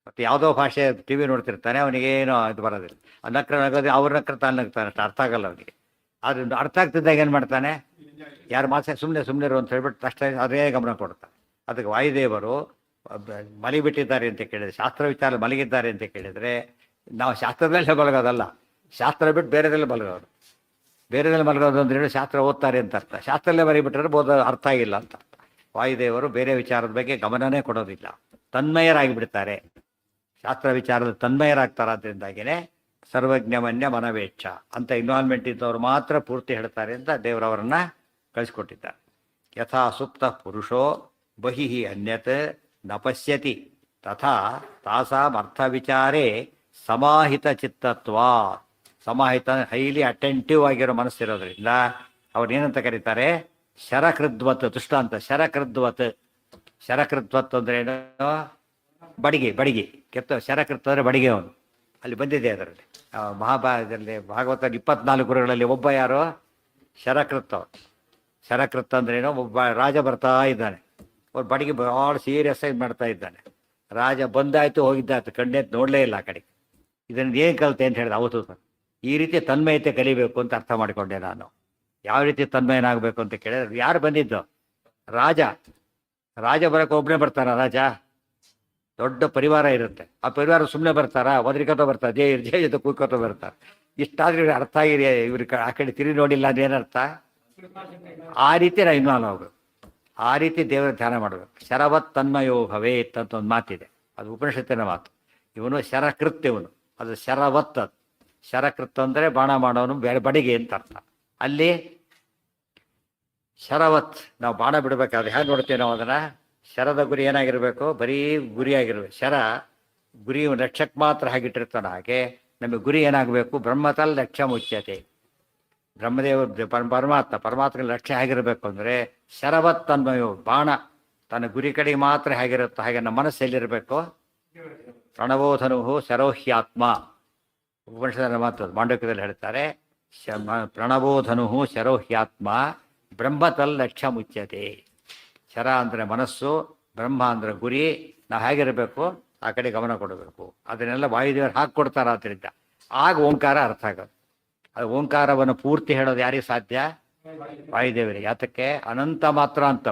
ಮತ್ತು ಯಾವುದೋ ಭಾಷೆ ಟಿ ವಿ ನೋಡ್ತಿರ್ತಾನೆ, ಅವನಿಗೇನು ಇದು ಬರೋದಿಲ್ಲ. ನಕ್ರ ನಗೋದು ಅವ್ರ ನಕ್ರ ತಾನು ನಗ್ತಾನೆ, ಅಷ್ಟು ಅರ್ಥ ಆಗಲ್ಲ ಅವನಿಗೆ. ಆದರೆ ಅರ್ಥ ಆಗ್ತಿದ್ದಾಗ ಏನು ಮಾಡ್ತಾನೆ, ಯಾರು ಮಾಸ ಸುಮ್ಮನೆ ಇರು ಅಂತ ಹೇಳ್ಬಿಟ್ಟು ಅಷ್ಟೇ ಅದೇ ಗಮನ ಕೊಡ್ತಾನೆ. ಅದಕ್ಕೆ ವಾಯುದೇವರು ಮಲಗಿಬಿಟ್ಟಿದ್ದಾರೆ ಅಂತ ಕೇಳಿದರೆ, ಶಾಸ್ತ್ರ ವಿಚಾರ ಮಲಗಿದ್ದಾರೆ ಅಂತ ಕೇಳಿದರೆ, ನಾವು ಶಾಸ್ತ್ರದಲ್ಲೇ ಮಲಗೋದಲ್ಲ, ಶಾಸ್ತ್ರ ಬಿಟ್ಟು ಬೇರೆದಲ್ಲೇ ಮಲಗೋದು. ಬೇರೆದಲ್ಲಿ ಮಲಗೋದು ಅಂದ್ರೆ ಹೇಳಿ ಶಾಸ್ತ್ರ ಓದ್ತಾರೆ ಅಂತ ಅರ್ಥ. ಶಾಸ್ತ್ರದಲ್ಲೇ ಮರಿಬಿಟ್ರೆ ಅರ್ಥ ಆಗಿಲ್ಲ ಅಂತ ಅರ್ಥ. ವಾಯುದೇವರು ಬೇರೆ ವಿಚಾರದ ಬಗ್ಗೆ ಗಮನನೇ ಕೊಡೋದಿಲ್ಲ, ತನ್ಮಯರಾಗಿಬಿಡ್ತಾರೆ. ಶಾಸ್ತ್ರ ವಿಚಾರದ ತನ್ಮಯರಾಗ್ತಾರಾದ್ರಿಂದಾಗಿಯೇ ಸರ್ವಜ್ಞಮನ್ಯ ಮನವೇಚ್ಛ ಅಂತ ಇನ್ವಾಲ್ವ್ಮೆಂಟ್ ಇದ್ದವರು ಮಾತ್ರ ಪೂರ್ತಿ ಹೇಳ್ತಾರೆ ಅಂತ ದೇವರವರನ್ನ ಕಳಿಸ್ಕೊಟ್ಟಿದ್ದಾರೆ. ಯಥಾ ಸುಪ್ತ ಪುರುಷೋ ಬಹಿ ಅನ್ಯತ್ ನ ಪಶ್ಯತಿ ತಥಾ ತಾಸಾಂ ಅರ್ಥ ವಿಚಾರೇ ಸಮಾಹಿತ ಚಿತ್ತತ್ವ. ಸಮಾಹಿತ ಹೈಲಿ ಅಟೆಂಟಿವ್ ಆಗಿರೋ ಮನಸ್ಸಿರೋದ್ರಿಂದ ಅವ್ರನ್ನೇನಂತ ಕರೀತಾರೆ? ಶರಕೃದ್ವತ್. ದೃಷ್ಟಾಂತ ಶರಕೃದ್ವತ್. ಶರಕೃದ್ವತ್ ಅಂದ್ರೆ ಏನು? ಬಡಿಗೆ ಕೆತ್ತ. ಶರಕೃತ್ ಅಂದರೆ ಬಡಿಗೆ ಅವನು. ಅಲ್ಲಿ ಬಂದಿದೆ ಅದರಲ್ಲಿ ಮಹಾಭಾರತದಲ್ಲಿ, ಭಾಗವತ 24 ಗುರುಗಳಲ್ಲಿ ಒಬ್ಬ ಯಾರು? ಶರಕೃತ್. ಶರಕೃತ್ ಅಂದ್ರೇನೋ, ಒಬ್ಬ ರಾಜ ಬರ್ತಾ ಇದ್ದಾನೆ, ಅವ್ರ ಬಡಿಗೆ ಭಾಳ ಸೀರಿಯಸ್ ಆಗಿ ಮಾಡ್ತಾ ಇದ್ದಾನೆ. ರಾಜ ಬಂದಾಯ್ತು ಹೋಗಿದ್ದಾಯ್ತು, ಕಣ್ಣೆತ್ತು ನೋಡಲೇ ಇಲ್ಲ ಆ ಕಡೆಗೆ. ಇದನ್ನು ಏನು ಕಲಿತೆ ಅಂತ ಹೇಳಿದೆ ಅವತ್ತು. ಈ ರೀತಿ ತನ್ಮಯತೆ ಕಲಿಬೇಕು ಅಂತ ಅರ್ಥ ಮಾಡಿಕೊಂಡೆ ನಾನು. ಯಾವ ರೀತಿ ತನ್ಮಯನಾಗಬೇಕು ಅಂತ ಕೇಳಿದ್ರೆ, ಯಾರು ಬಂದಿದ್ದು? ರಾಜ. ಬರೋಕೆ ಒಬ್ಬನೇ ಬರ್ತಾರ? ರಾಜ ದೊಡ್ಡ ಪರಿವಾರ ಇರುತ್ತೆ, ಆ ಪರಿವಾರ ಸುಮ್ಮನೆ ಬರ್ತಾರ? ಒದರಿಕೋತ ಬರ್ತಾರೆ, ಜಯ ಜೊತೆ ಕೂತ್ಕೋತ ಬರ್ತಾರೆ. ಇಷ್ಟಾದ್ರೆ ಇವ್ರಿಗೆ ಅರ್ಥ ಆಗಿದೆ, ಇವ್ರಿಗೆ ಆ ಕಡೆ ತಿರುಗಿ ನೋಡಿಲ್ಲ ಅಂದ್ರೆ ಏನರ್ಥ? ಆ ರೀತಿ ನಾವು ಇನ್ವಾಲ್ವ್ ಆಗಬೇಕು, ಆ ರೀತಿ ದೇವರ ಧ್ಯಾನ ಮಾಡಬೇಕು. ಶರವತ್ ತನ್ಮಯೋ ಭವೇತ್ ಅಂತ ಒಂದು ಮಾತಿದೆ, ಅದು ಉಪನಿಷತ್ತಿನ ಮಾತು. ಇವನು ಶರಕೃತ್, ಇವನು ಅದು ಶರವತ್. ಅದು ಶರಕೃತ್ ಅಂದರೆ ಬಾಣ ಮಾಡೋನು, ಬಡಿಗೆ ಅಂತ ಅರ್ಥ. ಅಲ್ಲಿ ಶರವತ್, ನಾವು ಬಾಣ ಬಿಡಬೇಕಾದ್ರೆ ಹೇಗೆ ನೋಡ್ತೇವೆ ನಾವು ಅದನ್ನು? ಶರದ ಗುರಿ ಏನಾಗಿರಬೇಕು? ಬರೀ ಗುರಿಯಾಗಿರ್ಬೇಕು. ಶರ ಗುರಿ ಲಕ್ಷ್ಯಕ್ಕೆ ಮಾತ್ರ ಹಾಗಿಟ್ಟಿರ್ತಾನೆ. ಹಾಗೆ ನಮಗೆ ಗುರಿ ಏನಾಗಬೇಕು? ಬ್ರಹ್ಮತಲ್ ಲಕ್ಷ್ಯ ಮುಚ್ಯತೆ. ಬ್ರಹ್ಮದೇವ ಪರಮಾತ್ಮ ಲಕ್ಷ್ಯ ಹೇಗಿರಬೇಕು ಅಂದರೆ ಶರವತ್ ತನ್ಮಯೋ. ಬಾಣ ತನ್ನ ಗುರಿ ಕಡೆಗೆ ಮಾತ್ರ ಹೇಗಿರುತ್ತೋ ಹಾಗೆ ನಮ್ಮ ಮನಸ್ಸು ಎಲ್ಲಿರಬೇಕು? ಪ್ರಣವೋಧನು ಶರೋಹ್ಯಾತ್ಮ. ಉಪನಿಷತ್ತಿನ ಮಾತು ಮಾಂಡವ್ಯದಲ್ಲಿ ಹೇಳ್ತಾರೆ, ಪ್ರಣವೋಧನು ಶರೋಹ್ಯಾತ್ಮ ಬ್ರಹ್ಮತಲ್ ಲಕ್ಷ್ಯ ಮುಚ್ಯತೆ. ಶರ ಅಂದರೆ ಮನಸ್ಸು, ಬ್ರಹ್ಮ ಅಂದರೆ ಗುರಿ. ನಾವು ಹೇಗಿರಬೇಕು? ಆ ಕಡೆ ಗಮನ ಕೊಡಬೇಕು. ಅದನ್ನೆಲ್ಲ ವಾಯುದೇವರು ಹಾಕಿಕೊಡ್ತಾರೆ. ಆದ್ದರಿಂದ ಆಗ ಓಂಕಾರ ಅರ್ಥ ಆಗೋದು. ಅದು ಓಂಕಾರವನ್ನು ಪೂರ್ತಿ ಹೇಳೋದು ಯಾರಿಗೆ ಸಾಧ್ಯ? ವಾಯುದೇವರಿಗೆ. ಯಾತಕ್ಕೆ? ಅನಂತ ಮಾತ್ರ ಅಂತ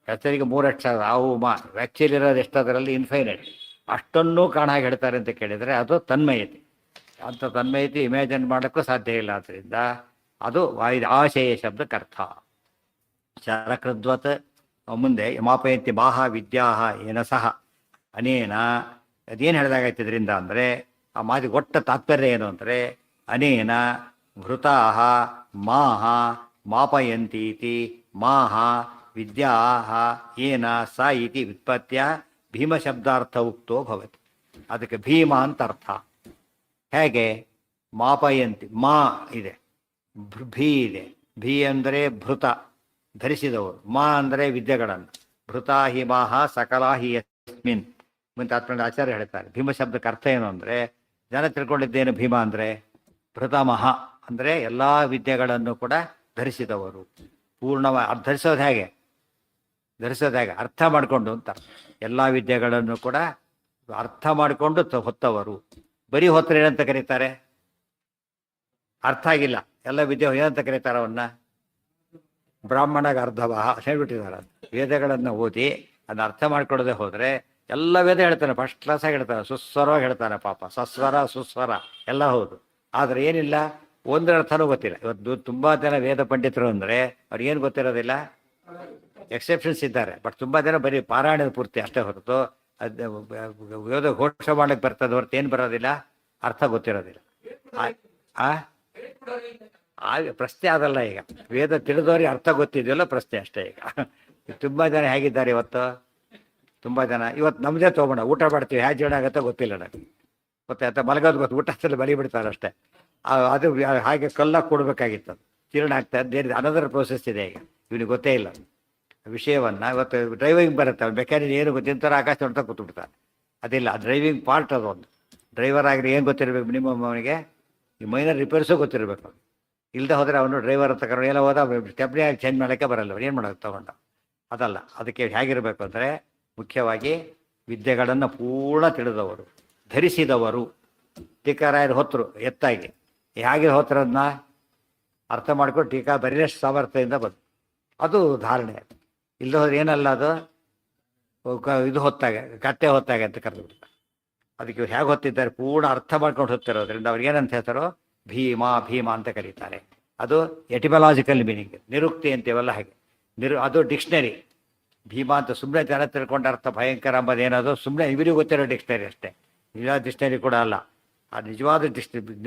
ಹೆಸರಿಗೆ 3 ಅಕ್ಷರ ಆವು ಮಾ. ಆ್ಯಕ್ಚುಲಿ ಇರೋದು ಎಷ್ಟದರಲ್ಲಿ? ಇನ್ಫೈನೈಟ್. ಅಷ್ಟನ್ನೂ ಕಾಣ ಹಾಗೆ ಹೇಳ್ತಾರೆ ಅಂತ ಕೇಳಿದರೆ ಅದು ತನ್ಮಯತೆ. ಅಂಥ ತನ್ಮಯತೆ ಇಮ್ಯಾಜಿನ್ ಮಾಡೋಕ್ಕೂ ಸಾಧ್ಯ ಇಲ್ಲ. ಆದ್ದರಿಂದ ಅದು ಆಶಯ ಶಬ್ದಕ್ಕೆ ಅರ್ಥ. ಶರಕೃದ್ವತ್. ಮುಂದೆ ಮಾಪಯಂತಿ ಮಾಹ ವಿದ್ಯಾ ಏನ ಸಹ ಅನೇನ. ಅದೇನು ಹೇಳಿದಾಗಾಯ್ತಿದ್ರಿಂದ ಅಂದರೆ ಆ ಮಾತಿಗೆ ಒಟ್ಟ ತಾತ್ಪರ್ಯ ಏನು ಅಂದರೆ, ಅನೇನ ಭೃತಾ ಮಾಹ ಮಾಪಯಂತೀತಿ ಮಾಹ ವಿದ್ಯಾ ಏನ ಸ ಇತಿ ವ್ಯುತ್ಪತ್ಯ ಭೀಮಶಬ್ದಾರ್ಥ ಉಕ್ತೋ ಭವತಿ. ಅದಕ್ಕೆ ಭೀಮ ಅಂತ ಅರ್ಥ. ಹೇಗೆ? ಮಾಪಯಂತಿ ಮಾ ಇದೆ, ಭೀ ಇದೆ. ಭೀ ಅಂದರೆ ಭೃತ, ಧರಿಸಿದವರು. ಮಾ ಅಂದರೆ ವಿದ್ಯೆಗಳನ್ನು. ಭೃತಾ ಹಿ ಮಾಹ ಸಕಲಾ ಹಿ ಯಸ್ಮಿನ್ ಮುಂತಾತ್ಮಂಡ ಆಚಾರ್ಯ ಹೇಳ್ತಾರೆ. ಭೀಮ ಶಬ್ದಕ್ಕೆ ಅರ್ಥ ಏನು ಅಂದರೆ ಜನ ತಿಳ್ಕೊಂಡಿದ್ದೇನು ಭೀಮ ಅಂದರೆ ಪ್ರಥಮಃ ಅಂದರೆ ಎಲ್ಲ ವಿದ್ಯೆಗಳನ್ನು ಕೂಡ ಧರಿಸಿದವರು. ಪೂರ್ಣವಾಗಿ ಧರಿಸೋದು ಹೇಗೆ ಅರ್ಥ ಮಾಡಿಕೊಂಡು ಅಂತ. ಎಲ್ಲ ವಿದ್ಯೆಗಳನ್ನು ಕೂಡ ಅರ್ಥ ಮಾಡಿಕೊಂಡು ಹೊತ್ತವರು. ಬರೀ ಹೊತ್ತರೆ ಏನಂತ ಕರೀತಾರೆ? ಅರ್ಥ ಆಗಿಲ್ಲ ಎಲ್ಲ ವಿದ್ಯೆ ಏನಂತ ಕರೀತಾರೆ ಅವನ್ನ? ಬ್ರಾಹ್ಮಣಗ ಅರ್ಧವಹ ಹೇಳ್ಬಿಟ್ಟಿದ್ದಾರೆ. ವೇದಗಳನ್ನು ಓದಿ ಅದನ್ನ ಅರ್ಥ ಮಾಡ್ಕೊಳ್ಳದೆ ಹೋದರೆ ಎಲ್ಲ ವೇದ ಹೇಳ್ತಾನೆ, ಫಸ್ಟ್ ಕ್ಲಾಸಾಗಿ ಹೇಳ್ತಾನೆ, ಸುಸ್ವರವಾಗಿ ಹೇಳ್ತಾನೆ ಪಾಪ. ಸಸ್ವರ ಸುಸ್ವರ ಎಲ್ಲ ಹೌದು, ಆದರೆ ಏನಿಲ್ಲ ಒಂದರ ಅರ್ಥನೂ ಗೊತ್ತಿಲ್ಲ. ಇವತ್ತು ತುಂಬ ಜನ ವೇದ ಪಂಡಿತರು ಅಂದರೆ ಅವ್ರಿಗೇನು ಗೊತ್ತಿರೋದಿಲ್ಲ. ಎಕ್ಸೆಪ್ಷನ್ಸ್ ಇದ್ದಾರೆ, ಬಟ್ ತುಂಬ ಜನ ಬರೀ ಪಾರಾಯಣದ ಪೂರ್ತಿ ಅಷ್ಟೇ ಹೊರತು ಅದು ವೇದ ಘೋಷ ಮಾಡಕ್ಕೆ ಬರ್ತದೆ ಹೊರತು ಏನು ಬರೋದಿಲ್ಲ, ಅರ್ಥ ಗೊತ್ತಿರೋದಿಲ್ಲ. ಪ್ರಶ್ನೆ ಅದಲ್ಲ. ಈಗ ವೇದ ತಿಳಿದವ್ರಿಗೆ ಅರ್ಥ ಗೊತ್ತಿದೆಯಲ್ಲ ಪ್ರಶ್ನೆ ಅಷ್ಟೇ. ಈಗ ತುಂಬ ಜನ ಹೇಗಿದ್ದಾರೆ ಇವತ್ತು? ತುಂಬ ಜನ ಇವತ್ತು ನಮ್ಮದೇ ತೊಗೊಂಡ ಊಟ ಮಾಡ್ತೀವಿ, ಹೇಗೆ ಜೀವನ ಆಗುತ್ತೋ ಗೊತ್ತಿಲ್ಲ ನನಗೆ. ಗೊತ್ತಾಯ್ತಾ? ಮಲಗೋದು ಗೊತ್ತು, ಊಟದಲ್ಲಿ ಬಲಿ ಬಿಡ್ತಾರೆ ಅಷ್ಟೇ. ಅದು ಹಾಗೆ ಕಲ್ಲಾಗಿ ಕೊಡಬೇಕಾಗಿತ್ತು, ಅದು ಜೀರ್ಣ ಆಗ್ತಾ ಬೇರೆ ಅನದರ್ ಪ್ರೋಸೆಸ್ ಇದೆ. ಈಗ ಇವನಿಗೆ ಗೊತ್ತೇ ಇಲ್ಲ ವಿಷಯವನ್ನು. ಇವತ್ತು ಡ್ರೈವಿಂಗ್ ಬರುತ್ತೆ, ಅವ್ನು ಮೆಕ್ಯಾನಿಕ್ ಏನು ಗೊತ್ತಿಂತಾರೆ, ಆಕಾಶ ನೋಡ್ತಾ ಕೂತ್ಬಿಡ್ತಾರೆ. ಅದಿಲ್ಲ, ಡ್ರೈವಿಂಗ್ ಪಾರ್ಟ್ ಅದೊಂದು. ಡ್ರೈವರ್ ಆಗಲಿ ಏನು ಗೊತ್ತಿರಬೇಕು ಮಿನಿಮಮ್ ಅವನಿಗೆ, ಈ ಮೈನರ್ ರಿಪೇರ್ಸು ಗೊತ್ತಿರಬೇಕು. ಇಲ್ಲದೆ ಹೋದರೆ ಅವನು ಡ್ರೈವರ್ ಅಂತ ಕರೋ ಎಲ್ಲ ಹೋದ ಸ್ಟೆಪ್ನಿ ಆಗಿ ಚೇಂಜ್ ಮಾಡೋಕ್ಕೆ ಬರಲ್ಲ, ಅವ್ರು ಏನು ಮಾಡೋದು ತೊಗೊಂಡ. ಅದಲ್ಲ, ಅದಕ್ಕೆ ಹೇಗಿರಬೇಕು ಅಂದರೆ ಮುಖ್ಯವಾಗಿ ವಿದ್ಯೆಗಳನ್ನು ಪೂರ್ಣ ತಿಳಿದವರು, ಧರಿಸಿದವರು. ಟೀಕಾರಾಯರು ಹೊತ್ತರು ಎತ್ತಾಗಿ, ಹೇಗೆ ಹೊತ್ತರದನ್ನ ಅರ್ಥ ಮಾಡ್ಕೊಂಡು ಟೀಕಾ ಬರೀಷ್ಟು ಸಾಮರ್ಥ್ಯದಿಂದ ಬಂದು ಅದು ಧಾರಣೆ. ಇಲ್ಲದೆ ಹೋದ್ರೆ ಏನಲ್ಲ, ಅದು ಇದು ಹೊತ್ತಾಗೆ, ಕತ್ತೆ ಹೊತ್ತಾಗೆ ಅಂತ ಕರೆದುಬಿಡ್ತಾರೆ. ಅದಕ್ಕೆ ಇವ್ರು ಹೇಗೆ ಹೊತ್ತಿದ್ದಾರೆ, ಪೂರ್ಣ ಅರ್ಥ ಮಾಡ್ಕೊಂಡು ಹೊತ್ತಿರೋದ್ರಿಂದ ಅವ್ರಿಗೆ ಏನಂತ ಹೇಳ್ತಾರೋ ಭೀಮ ಅಂತ ಕರೀತಾರೆ. ಅದು ಎಟಿಮಲಾಜಿಕಲ್ ಮೀನಿಂಗ್, ನಿರುಕ್ತಿ ಅಂತೀವಲ್ಲ ಹಾಗೆ. ಅದು ಡಿಕ್ಷನರಿ. ಭೀಮ ಅಂತ ಸುಮ್ಮನೆ ಜನ ತಿಳ್ಕೊಂಡ ಅರ್ಥ ಭಯಂಕರ ಅಂಬೋದೇನದು ಸುಮ್ಮನೆ ಇವರಿಗೆ ಗೊತ್ತಿರೋ ಡಿಕ್ಷನರಿ ಅಷ್ಟೇ, ನಿಜವಾದ ಡಿಕ್ಷನರಿ ಕೂಡ ಅಲ್ಲ. ಆ ನಿಜವಾದ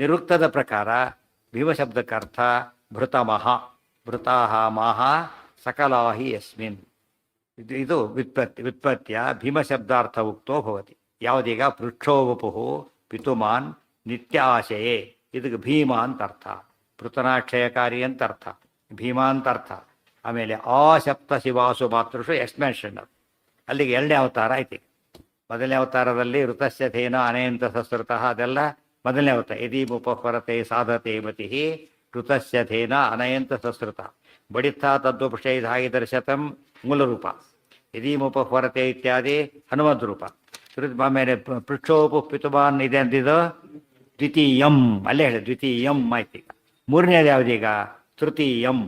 ನಿರುಕ್ತದ ಪ್ರಕಾರ ಭೀಮ ಶಬ್ದಕ್ಕೆ ಅರ್ಥ ಭೃತಮಃ, ಭೃತಾಹ ಮಾಹ ಸಕಲಾಹಿ ಯಸ್ಮಿನ್. ಇದು ವ್ಯುತ್ಪತ್ತಿಯ ಭೀಮ ಶಬ್ದಾರ್ಥ ಉಕ್ತೋ ಭವತಿ. ಯಾವುದೀಗ ಪೃಚ್ಛೋವಪುಹು ಪಿತುಮಾನ್ ನಿತ್ಯ ಆಶಯೇ, ಇದಕ್ಕೆ ಭೀಮ ಅಂತ ಅರ್ಥ. ಪೃತನಾಕ್ಷಯಕಾರಿ ಅಂತ ಅರ್ಥ, ಭೀಮ ಅಂತ ಅರ್ಥ. ಆಮೇಲೆ ಆ ಸಪ್ತ ಶಿವಾಸು ಮಾತೃಷು ಎಕ್ಸ್ಮೆನ್ಷನ್, ಅಲ್ಲಿಗೆ ಎರಡನೇ ಅವತಾರ ಐತಿ. ಮೊದಲನೇ ಅವತಾರದಲ್ಲಿ ಋತಸ್ಯ ಥೇನ ಅನೇಂತ ಸಸ್ಕೃತಃ, ಅದೆಲ್ಲ ಮೊದಲನೇ ಅವತಾರ. ಯದೀಮುಪಹರತೆ ಸಾಧತೆ ಮತಿ ಋತಸ್ಯ ಥೇನ ಅನಯಂತ ಸಸ್ಕೃತ ಬಡಿತ್ತಾ ತದ್ವಪುಷೈಧಾಗಿ ದರ್ಶತಂ ಮೂಲ ರೂಪ. ಯದೀಮುಪಹರತೆ ಇತ್ಯಾದಿ ಹನುಮದ್ ರೂಪ. ಆಮೇಲೆ ಪೃಚ್ಛೋಪು ಪಿತುಮಾನ್ ಇದೆ ಅಂದಿದ್ದು ದ್ವಿತೀಯಂ, ಅಲ್ಲೇ ಹೇಳಿ ದ್ವಿತೀಯಂ ಆಯ್ತು. ಈಗ ಮೂರನೇದು ಯಾವುದೀಗ? ತೃತೀಯಂ.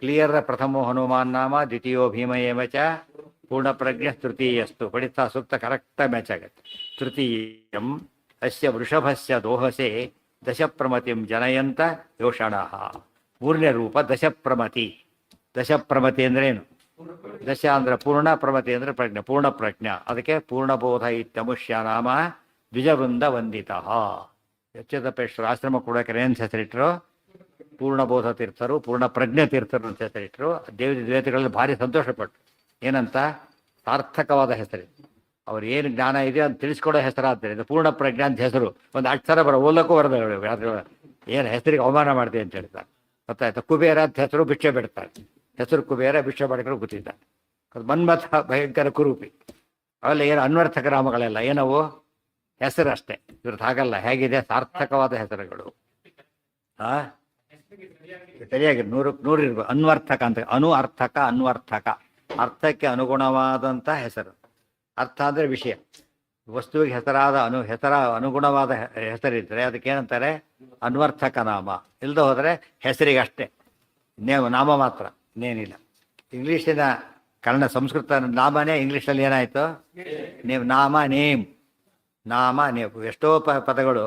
ಕ್ಲಿಯರ್. ಪ್ರಥಮೋ ಹನುಮಾನ್ ನಾಮ, ದ್ವಿತೀಯೋ ಭೀಮ ಏವ ಚ, ಪೂರ್ಣಪ್ರಜ್ಞ ತೃತೀಯಸ್ತು. ಪಡಿತಾ ಸೂಕ್ತ ಕರೆಕ್ಟಾಗಿ ಮ್ಯಾಚ್ ಆಗುತ್ತೆ. ತೃತೀಯಂ ಅಸ್ಯ ವೃಷಭಸ್ಯ ದೋಹಸೆ ದಶಪ್ರಮತಿಂ ಜನಯಂತ ಯೋಷಣ. ಮೂರನೇ ರೂಪ ದಶಪ್ರಮತಿ. ದಶಪ್ರಮತಿ ಅಂದ್ರೆ ಏನು? ದಶ ಅಂದ್ರೆ ಪೂರ್ಣ, ಪ್ರಮತಿ ಅಂದ್ರೆ ಪ್ರಜ್ಞೆ, ಪೂರ್ಣ ಪ್ರಜ್ಞ. ಅದಕ್ಕೆ ಪೂರ್ಣಬೋಧ ಇತ್ಯಮುಷ್ಯ ನಾಮ ದ್ವಿಜವೃಂದ ವಂದಿತ. ಎಚ್ಚದಪೇಶ್ವರ ಆಶ್ರಮ ಕೂಡ ಏನು ಹೆಸರಿಟ್ಟರು? ಪೂರ್ಣಬೋಧ ತೀರ್ಥರು, ಪೂರ್ಣ ಪ್ರಜ್ಞೆ ತೀರ್ಥರು ಅಂತ ಹೆಸರಿಟ್ಟರು. ದೇವತೆಗಳಲ್ಲಿ ಭಾರಿ ಸಂತೋಷಪಟ್ಟರು. ಏನಂತ? ಸಾರ್ಥಕವಾದ ಹೆಸರು. ಅವ್ರು ಏನು ಜ್ಞಾನ ಇದೆ ಅಂತ ತಿಳಿಸ್ಕೊಡೋ ಹೆಸರಾದ್ದರಿಂದ ಪೂರ್ಣ ಪ್ರಜ್ಞೆ ಅಂತ ಹೆಸರು. ಒಂದು ಅಕ್ಷರ ಓದಕ್ಕೂ ಬರೋದು. ಏನು ಹೆಸರಿಗೆ ಅವಮಾನ ಮಾಡ್ತೀವಿ ಅಂತ ಹೇಳ್ತಾರೆ. ಗೊತ್ತಾಯ್ತಾ? ಕುಬೇರ ಅಂತ ಹೆಸರು, ಭಿಕ್ಷೆ ಬಿಡ್ತಾರೆ. ಹೆಸರು ಕುಬೇರ, ಭಿಕ್ಷೆ ಮಾಡಿಕೊಂಡು ಗೊತ್ತಿದ್ದಾರೆ. ಅದು ಮನ್ಮಥ ಭಯಂಕರ ಕುರೂಪಿ. ಅವೆಲ್ಲ ಏನು ಅನ್ವರ್ಥಕ ನಾಮಗಳೆಲ್ಲ, ಏನವು ಹೆಸರು ಅಷ್ಟೇ. ಇವ್ರದ್ದು ಹಾಗಲ್ಲ. ಹೇಗಿದೆ? ಸಾರ್ಥಕವಾದ ಹೆಸರುಗಳು. ಸರಿಯಾಗಿ 100 ಇರ್ಬೇಕು. ಅನ್ವರ್ಥಕ ಅಂತ, ಅರ್ಥಕ ಅನ್ವರ್ಥಕ, ಅರ್ಥಕ್ಕೆ ಅನುಗುಣವಾದಂಥ ಹೆಸರು. ಅರ್ಥ ಅಂದರೆ ವಿಷಯ. ವಸ್ತುವಿಗೆ ಹೆಸರಾದ ಅನುಗುಣವಾದ ಹೆಸರಿದ್ದರೆ ಅದಕ್ಕೇನಂತಾರೆ? ಅನ್ವರ್ಥಕ ನಾಮ. ಇಲ್ಲದೆ ಹೋದರೆ ಹೆಸರಿಗೆ ಅಷ್ಟೇ, ನಾಮ ಮಾತ್ರ, ಇನ್ನೇನಿಲ್ಲ. ಇಂಗ್ಲೀಷಿನ ಕನ್ನಡ ಸಂಸ್ಕೃತ ನಾಮನೇ ಇಂಗ್ಲೀಷಲ್ಲಿ ಏನಾಯಿತು? ನಾಮ, ನೇಮ್. ನಾಮ, ನೇಮ್. ಎಷ್ಟೋ ಪದಗಳು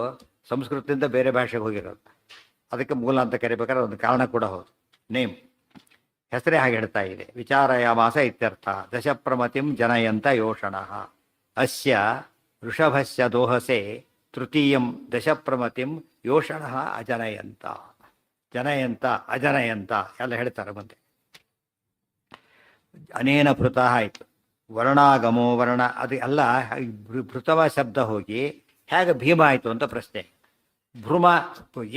ಸಂಸ್ಕೃತದಿಂದ ಬೇರೆ ಭಾಷೆಗೆ ಹೋಗಿರೋದು. ಅದಕ್ಕೆ ಮೂಲ ಅಂತ ಕರಿಬೇಕಾದ್ರೆ ಒಂದು ಕಾರಣ ಕೂಡ ಹೌದು. ನೇಮ್, ಹೆಸರೇ ಹಾಗೆ ಹೇಳ್ತಾ ಇದೆ. ವಿಚಾರಯಾಮಾಸ ಇತ್ಯರ್ಥ. ದಶಪ್ರಮತಿಂ ಜನಯಂತ ಯೋಷಣ. ಅಸ್ಯ ವೃಷಭಸ್ಯ ದೋಹಸೆ ತೃತೀಯಂ ದಶಪ್ರಮತಿಂ ಯೋಷಣ ಅಜನಯಂತ. ಜನಯಂತ ಅಜನಯಂತ ಎಲ್ಲ ಹೇಳ್ತಾರೆ ಮುಂದೆ. ಅನೇನ ಭೃತ ಆಯಿತು. ವರ್ಣಾಗಮೋ ವರ್ಣ, ಅದು ಎಲ್ಲ ಭೃತವ ಶಬ್ದ ಹೋಗಿ ಹೇಗೆ ಭೀಮ ಆಯಿತು ಅಂತ ಪ್ರಶ್ನೆ. ಭ್ರಮ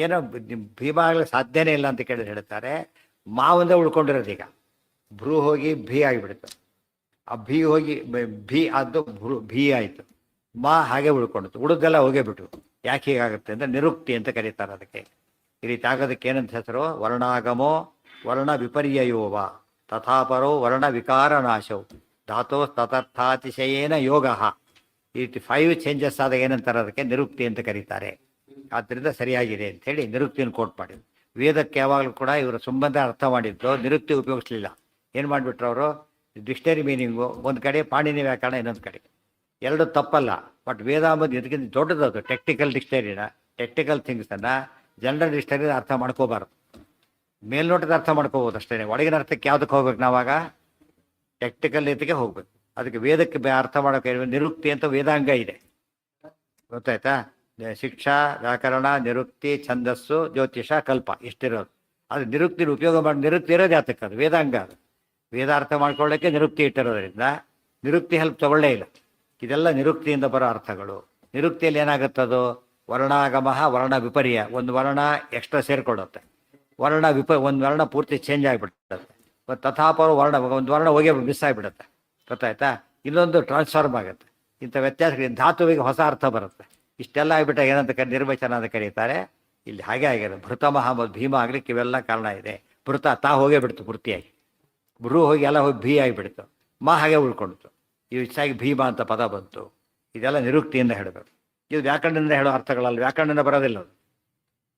ಏನೋ ಭೀಮ ಆಗಲಿಕ್ಕೆ ಸಾಧ್ಯನೇ ಇಲ್ಲ ಅಂತ ಕೇಳಿದ್ರೆ ಹೇಳ್ತಾರೆ ಮಾವಂದೇ ಉಳ್ಕೊಂಡಿರೋದು. ಈಗ ಭ್ರೂ ಹೋಗಿ ಭೀ ಆಗಿಬಿಡುತ್ತೆ. ಆ ಭೀ ಹೋಗಿ ಭೀ ಆದ್ದು ಭೀ ಆಯಿತು. ಮಾ ಹಾಗೆ ಉಳ್ಕೊಂಡಿತು, ಉಳಿದೆಲ್ಲ ಹೋಗೇ ಬಿಟ್ರು. ಯಾಕೆ ಹೀಗಾಗುತ್ತೆ ಅಂದರೆ ನಿರುಕ್ತಿ ಅಂತ ಕರೀತಾರೆ ಅದಕ್ಕೆ. ಈ ರೀತಿ ಆಗೋದಕ್ಕೆ ಏನಂತ ಹೆಸರು? ವರ್ಣಾಗಮೋ ವರ್ಣ ವಿಪರ್ಯಯೋವ ತಥಾಪರೋ ವರ್ಣ ವಿಕಾರ ನಾಶವು ಧಾತೋ ತಥರ್ಥಾತಿಶಯೇನ ಯೋಗ. ಈ ರೀತಿ 5 ಚೇಂಜಸ್ ಆದಾಗ ಏನಂತಾರೆ ಅದಕ್ಕೆ ನಿರುಕ್ತಿ ಅಂತ ಕರೀತಾರೆ. ಆದ್ದರಿಂದ ಸರಿಯಾಗಿದೆ ಅಂಥೇಳಿ ನಿರುಕ್ತಿಯನ್ನು ಕೋಟ್ ಮಾಡಿದ್ರು. ವೇದಕ್ಕೆ ಯಾವಾಗಲೂ ಕೂಡ ಇವರು ಸಂಬಂಧ ಅರ್ಥ ಮಾಡಿದ್ದು ನಿರುಕ್ತಿ ಉಪಯೋಗಿಸ್ಲಿಲ್ಲ. ಏನು ಮಾಡಿಬಿಟ್ರು ಅವರು? ಡಿಕ್ಷನರಿ ಮೀನಿಂಗು ಒಂದು ಕಡೆ, ಪಾಣಿನಿ ವ್ಯಾಕರಣ ಇನ್ನೊಂದು ಕಡೆ. ಎರಡು ತಪ್ಪಲ್ಲ, ಬಟ್ ವೇದ ಅಂಬುದು ಇದಕ್ಕಿಂತ ದೊಡ್ಡದದು. ಟೆಕ್ನಿಕಲ್ ಡಿಕ್ಷನರಿನ, ಟೆಕ್ನಿಕಲ್ ಥಿಂಗ್ಸನ್ನು ಜನರಲ್ ಡಿಕ್ಷನರಿ ಅರ್ಥ ಮಾಡ್ಕೋಬಾರ್ದು. ಮೇಲ್ನೋಟದ ಅರ್ಥ ಮಾಡ್ಕೋಬೋದು ಅಷ್ಟೇ. ಒಳಗಿನ ಅರ್ಥಕ್ಕೆ ಯಾವುದಕ್ಕೆ ಹೋಗ್ಬೇಕು? ನಾವಾಗ ಟೆಕ್ನಿಕಲ್ ರೀತಿಗೆ ಹೋಗ್ಬೇಕು. ಅದಕ್ಕೆ ವೇದಕ್ಕೆ ಅರ್ಥ ಮಾಡೋಕೆ ನಿರುಕ್ತಿ ಅಂತ ವೇದಾಂಗ ಇದೆ, ಗೊತ್ತಾಯ್ತಾ? ಶಿಕ್ಷಾ, ವ್ಯಾಕರಣ, ನಿರುಕ್ತಿ, ಛಂದಸ್ಸು, ಜ್ಯೋತಿಷ, ಕಲ್ಪ ಇಷ್ಟಿರೋದು. ಅದು ನಿರುಕ್ತಿನ ಉಪಯೋಗ ಮಾಡಿ, ನಿರುಕ್ತಿ ಇರೋದು ಯಾತಕ್ಕೆ? ಅದು ವೇದಾಂಗ. ಅದು ವೇದ ಅರ್ಥ ಮಾಡ್ಕೊಳ್ಳೋಕ್ಕೆ ನಿರುಕ್ತಿ ಇಟ್ಟಿರೋದ್ರಿಂದ ನಿರುಕ್ತಿ ಹೆಲ್ಪ್ ತಗೊಳ್ಳೇ ಇಲ್ಲ. ಇದೆಲ್ಲ ನಿರುಕ್ತಿಯಿಂದ ಬರೋ ಅರ್ಥಗಳು. ನಿರುಕ್ತಿಯಲ್ಲಿ ಏನಾಗುತ್ತದು? ವರ್ಣಾಗಮ ವರ್ಣ ವಿಪರ್ಯ, ಒಂದು ವರ್ಣ ಎಕ್ಸ್ಟ್ರಾ ಸೇರಿಕೊಳ್ಳುತ್ತೆ. ವರ್ಣ ಒಂದು ವರ್ಣ ಪೂರ್ತಿ ಚೇಂಜ್ ಆಗಿಬಿಡುತ್ತೆ. ತಥಾಪರ ವರ್ಣ, ಒಂದು ವರ್ಣ ಹೋಗಿ ಮಿಸ್ ಆಗಿಬಿಡುತ್ತೆ, ಗೊತ್ತಾಯ್ತಾ? ಇನ್ನೊಂದು ಟ್ರಾನ್ಸ್ಫಾರ್ಮ್ ಆಗುತ್ತೆ. ಇಂಥ ವ್ಯತ್ಯಾಸಗಳಿಂದ ಧಾತುವಿಗೆ ಹೊಸ ಅರ್ಥ ಬರುತ್ತೆ. ಇಷ್ಟೆಲ್ಲ ಆಗಿಬಿಟ್ಟಾಗ ಏನಂತ ನಿರ್ವಚನ ಅಂತ ಕರೀತಾರೆ. ಇಲ್ಲಿ ಹಾಗೆ ಆಗಿದೆ. ಭೃತ ಮಹಾಮದ್ ಭೀಮ ಆಗ್ಲಿಕ್ಕೆ ಇವೆಲ್ಲ ಕಾರಣ ಇದೆ. ಭೃತ ತಾ ಹೋಗೇ ಬಿಡ್ತು ಪೂರ್ತಿಯಾಗಿ, ಭ್ರೂ ಹೋಗಿ ಎಲ್ಲ ಹೋಗಿ ಭೀ ಆಗಿಬಿಡ್ತು, ಮಾ ಹಾಗೆ ಉಳ್ಕೊಂಡಿತು. ಇವು ಹೆಚ್ಚಾಗಿ ಭೀಮ ಅಂತ ಪದ ಬಂತು. ಇದೆಲ್ಲ ನಿರುಕ್ತಿಯಿಂದ ಹೇಳಬೇಕು. ಇದು ವ್ಯಾಕರಣದಿಂದ ಹೇಳೋ ಅರ್ಥಗಳಲ್ಲ, ವ್ಯಾಕರಣದಿಂದ ಬರೋದಿಲ್ಲ ಅದು.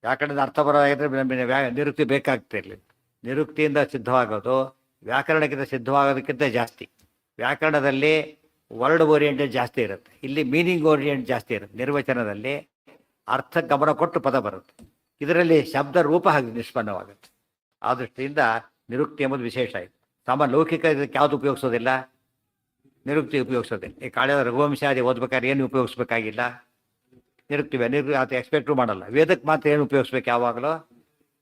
ವ್ಯಾಕರಣದ ಅರ್ಥ ಬರೋದಾಗಿದ್ದರೆ ನಿರುಕ್ತಿ ಬೇಕಾಗ್ತಿರ್ಲಿಲ್ಲ. ನಿರುಕ್ತಿಯಿಂದ ಸಿದ್ಧವಾಗೋದು ವ್ಯಾಕರಣಕ್ಕಿಂತ ಸಿದ್ಧವಾಗೋದಕ್ಕಿಂತ ಜಾಸ್ತಿ. ವ್ಯಾಕರಣದಲ್ಲಿ ವರ್ಡ್ ಓರಿಯೆಂಟೆಡ್ ಜಾಸ್ತಿ ಇರುತ್ತೆ, ಇಲ್ಲಿ ಮೀನಿಂಗ್ ಓರಿಯೆಂಟ್ ಜಾಸ್ತಿ ಇರುತ್ತೆ. ನಿರ್ವಚನದಲ್ಲಿ ಅರ್ಥ ಗಮನ ಕೊಟ್ಟು ಪದ ಬರುತ್ತೆ, ಇದರಲ್ಲಿ ಶಬ್ದ ರೂಪ ಹಾಗೆ ನಿಷ್ಪನ್ನವಾಗುತ್ತೆ. ಆ ದೃಷ್ಟಿಯಿಂದ ನಿರುಕ್ತಿ ಎಂಬುದು ವಿಶೇಷ ಇದೆ. ಸಾಮಾನ್ಯ ಲೌಕಿಕ ಇದಕ್ಕೆ ಯಾವುದು ಉಪಯೋಗಿಸೋದಿಲ್ಲ, ನಿರುಕ್ತಿ ಉಪಯೋಗಿಸೋದಿಲ್ಲ. ಈ ಕಾಳೆ ರಘುವಂಶಾದಿ ಓದ್ಬೇಕಾದ್ರೆ ಏನು ಉಪಯೋಗಿಸ್ಬೇಕಾಗಿಲ್ಲ, ನಿರುಕ್ತಿ ಅದು ಎಕ್ಸ್ಪೆಕ್ಟು ಮಾಡಲ್ಲ. ವೇದಕ್ಕೆ ಮಾತ್ರ ಏನು ಉಪಯೋಗಿಸ್ಬೇಕು? ಯಾವಾಗಲೂ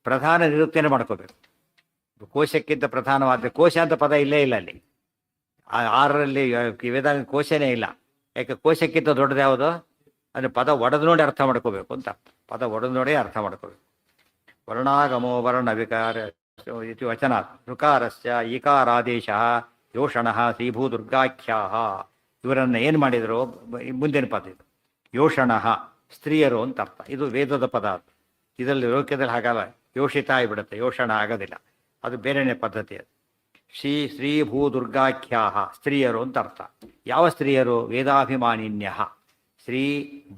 ಪ್ರಧಾನ ನಿರುಕ್ತಿಯನ್ನು ಮಾಡ್ಕೋಬೇಕು. ಕೋಶಕ್ಕಿಂತ ಪ್ರಧಾನವಾದ ಕೋಶ ಅಂತ ಪದ ಇಲ್ಲೇ ಇಲ್ಲ ಅಲ್ಲಿ. 6ರಲ್ಲಿ ವೇದ ಕೋಶನೇ ಇಲ್ಲ. ಯಾಕೆ? ಕೋಶಕ್ಕಿಂತ ದೊಡ್ಡದು ಯಾವುದು? ಅಂದರೆ ಪದ ಒಡೆದು ನೋಡಿ ಅರ್ಥ ಮಾಡ್ಕೋಬೇಕು ಅಂತ. ಪದ ಒಡೆದು ನೋಡಿ ಅರ್ಥ ಮಾಡ್ಕೋಬೇಕು. ವರ್ಣಾಗಮೋ ವರ್ಣ ವಿಕಾರ ಇತಿ ವಚನ ಋಕಾರಸ್ಯ ಈಕಾರಾದೇಶ ಯೋಷಣ ಶ್ರೀಭೂ ದುರ್ಗಾಖ್ಯಾ. ಇವರನ್ನು ಏನು ಮಾಡಿದರು? ಮುಂದಿನ ಪದ ಇದು ಯೋಷಣ, ಸ್ತ್ರೀಯರು ಅಂತ ಅರ್ಥ. ಇದು ವೇದದ ಪದ. ಅದು ಇದರಲ್ಲಿ ಲೋಕ್ಯದಲ್ಲಿ ಹಾಗಲ್ಲ, ಯೋಷಿತ ಆಗಿಬಿಡುತ್ತೆ, ಯೋಷಣ ಆಗೋದಿಲ್ಲ. ಅದು ಬೇರೆಯೇ ಪದ್ಧತಿ. ಅದು ಶ್ರೀ ಭೂ ದುರ್ಗಾಖ್ಯಾ, ಸ್ತ್ರೀಯರು ಅಂತ ಅರ್ಥ. ಯಾವ ಸ್ತ್ರೀಯರು? ವೇದಾಭಿಮಾನಿನ್ಯ. ಶ್ರೀ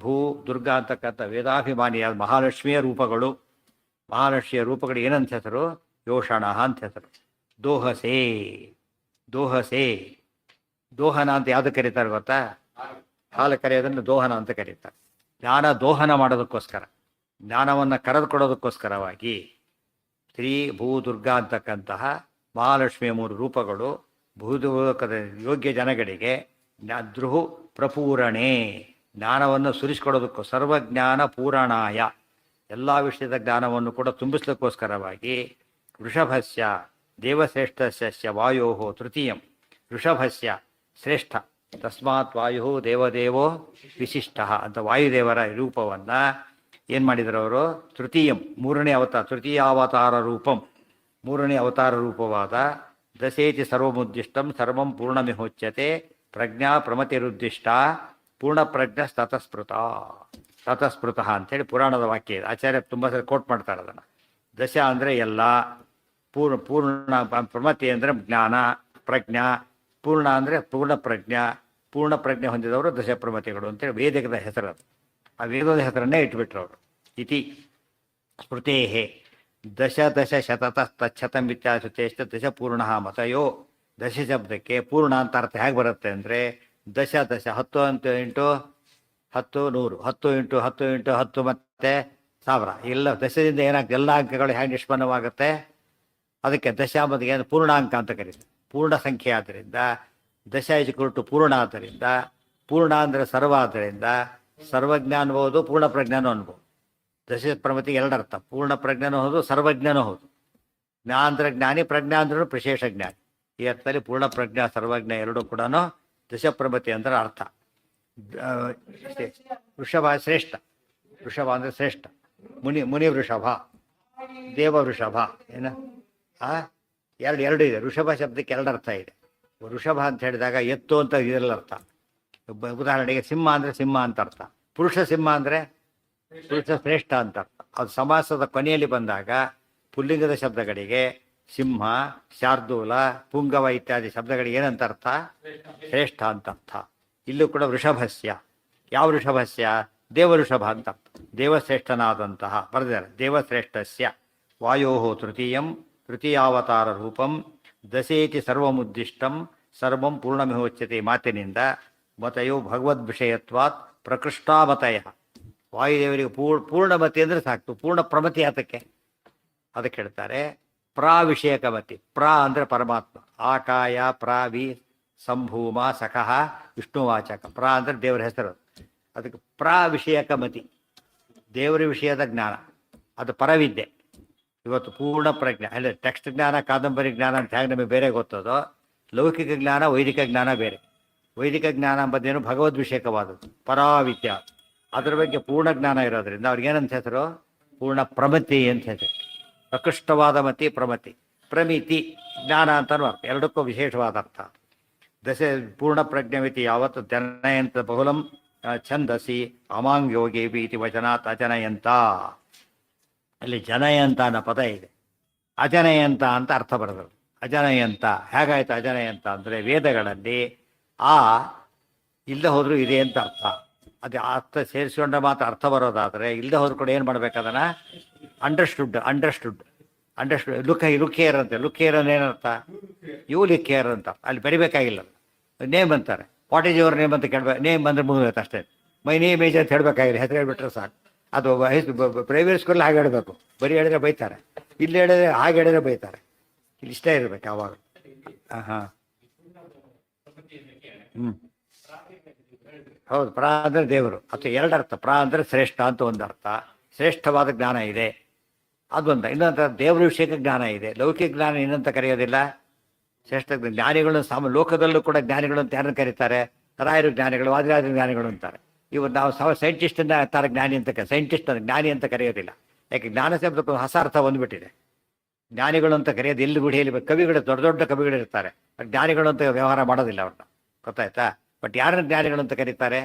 ಭೂ ದುರ್ಗಾ ಅಂತಕ್ಕಂಥ ವೇದಾಭಿಮಾನಿಯಾದ ಮಹಾಲಕ್ಷ್ಮಿಯ ರೂಪಗಳು. ಮಹಾಲಕ್ಷ್ಮಿಯ ರೂಪಗಳು ಏನಂತ ಹೆಸರು? ಯೋಷಣ ಅಂತ ಹೆಸರು. ದೋಹಸೆ, ದೋಹಸೆ, ದೋಹನ ಅಂತ ಯಾವುದು ಕರೀತಾರೆ ಗೊತ್ತಾ? ಹಾಲು ಕರೆಯೋದನ್ನು ದೋಹನ ಅಂತ ಕರೀತಾರೆ. ಜ್ಞಾನ ದೋಹನ ಮಾಡೋದಕ್ಕೋಸ್ಕರ, ಜ್ಞಾನವನ್ನು ಕರೆದುಕೊಡೋದಕ್ಕೋಸ್ಕರವಾಗಿ ಶ್ರೀ ಭೂ ದುರ್ಗಾ ಅಂತಕ್ಕಂತಹ ಮಹಾಲಕ್ಷ್ಮಿಯ 3 ರೂಪಗಳು ಭೂಲೋಕದ ಯೋಗ್ಯ ಜನಗಳಿಗೆ ದ್ರುಹು ಪ್ರಪೂರಣೆ, ಜ್ಞಾನವನ್ನು ಸುರಿಸ್ಕೊಡೋದಕ್ಕೂ, ಸರ್ವಜ್ಞಾನ ಪೂರಣಾಯ, ಎಲ್ಲ ವಿಷಯದ ಜ್ಞಾನವನ್ನು ಕೂಡ ತುಂಬಿಸ್ಲಿಕ್ಕೋಸ್ಕರವಾಗಿ ವೃಷಭಸ್ಯ ದೇವಶ್ರೇಷ್ಠಸ್ಯ ವಾಯೋ ತೃತೀಯಂ. ವೃಷಭಸ್ಯ ಶ್ರೇಷ್ಠ, ತಸ್ಮಾತ್ ವಾಯು ದೇವದೇವೋ ವಿಶಿಷ್ಟ ಅಂತ ವಾಯುದೇವರ ರೂಪವನ್ನು ಏನು ಮಾಡಿದರು ಅವರು? ತೃತೀಯಂ, 3ನೇ ಅವತಾರ, ತೃತೀಯಾವತಾರ ರೂಪಂ, 3ನೇ ಅವತಾರ ರೂಪವಾದ ದಶೇತಿ ಸರ್ವಮುದ್ದಿಷ್ಟಂ ಸರ್ವಂ ಪೂರ್ಣಮಿಹೋಚ್ಯತೆ ಪ್ರಜ್ಞಾ ಪ್ರಮತಿರುದ್ದಿಷ್ಟ ಪೂರ್ಣಪ್ರಜ್ಞ ತತಸ್ಪೃತ. ತತಸ್ಪೃತ ಅಂಥೇಳಿ ಪುರಾಣದ ವಾಕ್ಯ ಇದೆ. ಆಚಾರ್ಯ ತುಂಬ ಸರಿ ಕೋಟ್ ಮಾಡ್ತಾರೆ ಅದನ್ನು. ದಶ ಅಂದರೆ ಎಲ್ಲ, ಪೂರ್ಣ ಪ್ರಮತಿ ಅಂದರೆ ಜ್ಞಾನ ಪ್ರಜ್ಞಾ, ಪೂರ್ಣ ಅಂದರೆ ಪೂರ್ಣ ಪ್ರಜ್ಞಾ, ಪೂರ್ಣ ಪ್ರಜ್ಞೆ ಹೊಂದಿದವರು ದಶಪ್ರಮತಿಗಳು ಅಂತೇಳಿ ವೇದದ ಹೆಸರು. ಅದು ಆ ವೇದದ ಹೆಸರನ್ನೇ ಇಟ್ಬಿಟ್ರು ಅವರು. ಇತಿ ಸ್ಮೃತೇ ದಶ ದಶ ಶತತ ತಚ್ಛತಂ ಇತ್ಯಾಸುಚೇಷ್ಟ ದಶ ಪೂರ್ಣ ಮತಯೋ. ದಶ ಶಬ್ದಕ್ಕೆ ಪೂರ್ಣ ಅಂತ ಅರ್ಥ ಹೇಗೆ ಬರುತ್ತೆ ಅಂದರೆ ದಶ ದಶ 10 ಅಂತ 8 10 100, 10 ಇಂಟು 10 ಇಂಟು 10 ಮತ್ತೆ 1000. ಎಲ್ಲ ದಶದಿಂದ ಏನಾಗ್ತದೆ? ಎಲ್ಲ ಅಂಕಗಳು ಹೇಗೆ ನಿಷ್ಪನ್ನವಾಗುತ್ತೆ? ಅದಕ್ಕೆ ದಶ ಎಂಬುದಿಗೆ ಪೂರ್ಣಾಂಕ ಅಂತ ಕರೀತಾರೆ. ಪೂರ್ಣ ಸಂಖ್ಯೆ ಆದ್ದರಿಂದ ದಶ ಇಜುಕೊಟ್ಟು ಪೂರ್ಣ. ಆದ್ದರಿಂದ ಪೂರ್ಣ ಅಂದರೆ ಸರ್ವ, ಆದ್ದರಿಂದ ಸರ್ವಜ್ಞ ಅನ್ಬೋದು, ಪೂರ್ಣ ಪ್ರಜ್ಞಾನೂ ಅನ್ಬೋದು. ದಶ ಪ್ರಮತಿಗೆ ಎರಡರ್ಥ, ಪೂರ್ಣ ಪ್ರಜ್ಞಾನೂ ಹೌದು, ಸರ್ವಜ್ಞನೂ ಹೌದು. ಜ್ಞಾನ ಅಂದರೆ ಜ್ಞಾನಿ, ಪ್ರಜ್ಞಾ ಅಂದ್ರೂ ವಿಶೇಷ ಜ್ಞಾನಿ. ಈ ಅರ್ಥದಲ್ಲಿ ಪೂರ್ಣ ಪ್ರಜ್ಞಾ ಸರ್ವಜ್ಞ ಎರಡೂ ಕೂಡ ದಶಪ್ರಮತಿ ಅಂದ್ರೆ ಅರ್ಥ. ವೃಷಭ ಶ್ರೇಷ್ಠ, ವೃಷಭ ಅಂದರೆ ಶ್ರೇಷ್ಠ. ಮುನಿ ವೃಷಭ, ದೇವ ವೃಷಭ. ಏನ ಎರಡು ಇದೆ. ವೃಷಭ ಶಬ್ದಕ್ಕೆ 2 ಅರ್ಥ ಇದೆ. ವೃಷಭ ಅಂತ ಹೇಳಿದಾಗ ಎತ್ತು ಅಂತ ಇದೆಲ್ಲ ಅರ್ಥ. ಉದಾಹರಣೆಗೆ ಸಿಂಹ ಅಂದರೆ ಸಿಂಹ ಅಂತ ಅರ್ಥ, ಪುರುಷ ಸಿಂಹ ಅಂದರೆ ಪುರುಷ ಶ್ರೇಷ್ಠ ಅಂತ ಅರ್ಥ. ಅದು ಸಮಾಸದ ಕೊನೆಯಲ್ಲಿ ಬಂದಾಗ ಪುಲ್ಲಿಂಗದ ಶಬ್ದಗಳಿಗೆ ಸಿಂಹ, ಶಾರ್ದೂಲ, ಪುಂಗವ ಇತ್ಯಾದಿ ಶಬ್ದಗಳಿಗೆ ಏನಂತ ಅರ್ಥ? ಶ್ರೇಷ್ಠ ಅಂತ ಅರ್ಥ. ಇಲ್ಲೂ ಕೂಡ ವೃಷಭಸ್ಯ, ಯಾವ ವೃಷಭಸ್ಯ? ದೇವಋಷಭ ಅಂತ ಅರ್ಥ. ದೇವಶ್ರೇಷ್ಠನಾದಂತಹ ಬರೆದಿದ್ದಾರೆ. ದೇವಶ್ರೇಷ್ಠಸ್ಯ ವಾಯೋ ತೃತೀಯಾವತಾರ ರೂಪಂ ದಶೇತಿ ಸರ್ವಮುದ್ದಿಷ್ಟಂ ಸರ್ವಂ ಪೂರ್ಣಮಿಹೋಚ್ಯತೆ ಮಾತಿನಿಂದ ಮತಯೋ ಭಗವದ್ ವಿಷಯತ್ವಾತ್ ಪ್ರಕೃಷ್ಟಾಮತಯ. ವಾಯುದೇವರಿಗೆ ಪೂರ್ಣಮತಿ ಅಂದರೆ ಸಾಕು. ಪೂರ್ಣ ಪ್ರಮತಿ ಆತಕ್ಕೆ ಅದಕ್ಕೆ ಹೇಳ್ತಾರೆ ಪ್ರಾವಿಷಯಕ ಮತಿ. ಅಂದರೆ ಪರಮಾತ್ಮ. ಆಕಾಯ ಪ್ರಾವಿ ಸಂಭೂಮ ಸಖಃ ವಿಷ್ಣುವಾಚಕ. ಅಂದರೆ ದೇವರ ಹೆಸರು. ಅದಕ್ಕೆ ವಿಷಯಕ ಮತಿ, ದೇವರ ವಿಷಯದ ಜ್ಞಾನ, ಅದು ಪರವಿದ್ಯೆ. ಇವತ್ತು ಪೂರ್ಣ ಪ್ರಜ್ಞೆ ಅಲ್ಲ. ಟೆಕ್ಸ್ಟ್ ಜ್ಞಾನ, ಕಾದಂಬರಿ ಜ್ಞಾನ ಅಂತ ಹೇಗೆ ನಮಗೆ ಬೇರೆ ಗೊತ್ತದೋ, ಲೌಕಿಕ ಜ್ಞಾನ ವೈದಿಕ ಜ್ಞಾನ ಬೇರೆ. ವೈದಿಕ ಜ್ಞಾನ ಎಂಬುದೇನು ಭಗವದ್ವಿಷಯಕವಾದದ್ದು, ಪರಾವಿದ್ಯ. ಅದ್ರ ಬಗ್ಗೆ ಪೂರ್ಣ ಜ್ಞಾನ ಇರೋದ್ರಿಂದ ಅವ್ರಿಗೇನಂತ ಹೆಸರು? ಪೂರ್ಣ ಪ್ರಮತಿ ಅಂತ ಹೆಸರು. ಪ್ರಕೃಷ್ಟವಾದ ಮತಿ, ಪ್ರಮತಿ. ಪ್ರಮಿತಿ ಜ್ಞಾನ ಅಂತಲೂ ಅರ್ಥ. ಎರಡಕ್ಕೂ ವಿಶೇಷವಾದ ಅರ್ಥ. ಪೂರ್ಣ ಪ್ರಜ್ಞಮಿತಿ ಯಾವತ್ತು ಜನಯಂತ ಬಹುಲಂ ಛಂದಸಿ ಅಮಾಂಗ್ ಯೋಗೇಪಿ ಇತಿ ವಚನಾತ್ ಅಜನಯಂತ. ಅಲ್ಲಿ ಜನಯಂತ ಅನ್ನೋ ಪದ ಇದೆ. ಅಜನಯಂತ ಅಂತ ಅರ್ಥ ಬರೆದರು. ಅಜನಯಂತ ಹೇಗಾಯ್ತು? ಅಜನಯಂತ ಅಂದರೆ ವೇದಗಳಲ್ಲಿ ಆ ಇಲ್ಲದೆ ಹೋದರೂ ಇದೆ ಅಂತ ಅರ್ಥ. ಅದು ಅರ್ಥ ಸೇರಿಸ್ಕೊಂಡ್ರೆ ಮಾತ್ರ ಅರ್ಥ ಬರೋದಾದರೆ, ಇಲ್ಲದೆ ಹೋದ್ರು ಕೂಡ ಏನು ಮಾಡ್ಬೇಕು? ಅದನ್ನು ಅಂಡರ್ಸ್ಟುಡ್ ಲುಕ್ಕೇರ್ ಅಂತೆ. ಲುಕ್ಕೇರ್ ಅಂದ್ರೆ ಏನರ್ಥ? ಯು ಲಿಕ್ಕೇರ್ ಅಂತ. ಅಲ್ಲಿ ಬರಿಬೇಕಾಗಿಲ್ಲ. ನೇಮ್ ಅಂತಾರೆ. ವಾಟ್ ಈಸ್ ಯುವರ್ ನೇಮ್ ಅಂತ ಕೇಳಬೇಕು. ನೇಮ್ ಅಂದರೆ ಮುಗಿದೈತೆ ಅಷ್ಟೇ. ಮೈ ನೇಮ್ ಏಜ್ ಅಂತ ಹೇಳಬೇಕಾಗಿಲ್ಲ. ಹೆಸರು ಹೇಳ್ಬಿಟ್ರೆ ಸಾಕು. ಅದು ಪ್ರೈವೇಟ್ ಸ್ಕೂಲ್ ಹಾಗೆ ಹೇಳಬೇಕು. ಬರೀ ಹೇಳಿದ್ರೆ ಬೈತಾರೆ. ಇಲ್ಲಿ ಹೇಳಿದ್ರೆ ಹಾಗೆ ಹೇಳಿದ್ರೆ ಬೈತಾರೆ. ಇಲ್ಲಿ ಇಷ್ಟೇ ಇರಬೇಕು ಯಾವಾಗ. ಹಾಂ ಹೌದು. ಅಂದರೆ ದೇವರು. ಅಥವಾ ಎರಡು ಅರ್ಥ. ಅಂದರೆ ಶ್ರೇಷ್ಠ ಅಂತ ಒಂದು ಅರ್ಥ. ಶ್ರೇಷ್ಠವಾದ ಜ್ಞಾನ ಇದೆ ಅದೊಂದು. ಇನ್ನೊಂದು ದೇವರ ವಿಷಯಕ್ಕೆ ಜ್ಞಾನ ಇದೆ. ಲೌಕಿಕ ಜ್ಞಾನ ಇನ್ನಂತ ಕರೆಯೋದಿಲ್ಲ. ಶ್ರೇಷ್ಠ ಜ್ಞಾನಿಗಳು ಲೋಕದಲ್ಲೂ ಕೂಡ ಜ್ಞಾನಿಗಳು ಅಂತ ಯಾರನ್ನು ಕರೀತಾರೆ? ರಾಯರು ಜ್ಞಾನಿಗಳು, ವಾದಿರಾಜ ಜ್ಞಾನಿಗಳು ಅಂತಾರೆ. ಇವರು ನಾವು ಸೈಂಟಿಸ್ಟನ್ನ ತರ ಜ್ಞಾನಿ ಅಂತ ಸೈಂಟಿಸ್ಟ್ ಜ್ಞಾನಿ ಅಂತ ಕರೆಯೋದಿಲ್ಲ. ಯಾಕೆ? ಜ್ಞಾನ ಶಬ್ದಕ್ಕೆ ಹೊಸ ಅರ್ಥ ಬಂದುಬಿಟ್ಟಿದೆ. ಜ್ಞಾನಿಗಳು ಅಂತ ಕರೆಯೋದು ಎಲ್ಲಿ ಗುಡಿಯಲ್ಲಿ ಕವಿಗಳು, ದೊಡ್ಡ ದೊಡ್ಡ ಕವಿಗಳು ಇರ್ತಾರೆ. ಜ್ಞಾನಿಗಳು ಅಂತ ವ್ಯವಹಾರ ಮಾಡೋದಿಲ್ಲ ಅವ್ರನ್ನ. ಗೊತ್ತಾಯ್ತಾ? ಬಟ್ ಯಾರನ್ನ ಜ್ಞಾನಿಗಳು ಅಂತ ಕರೀತಾರೆ?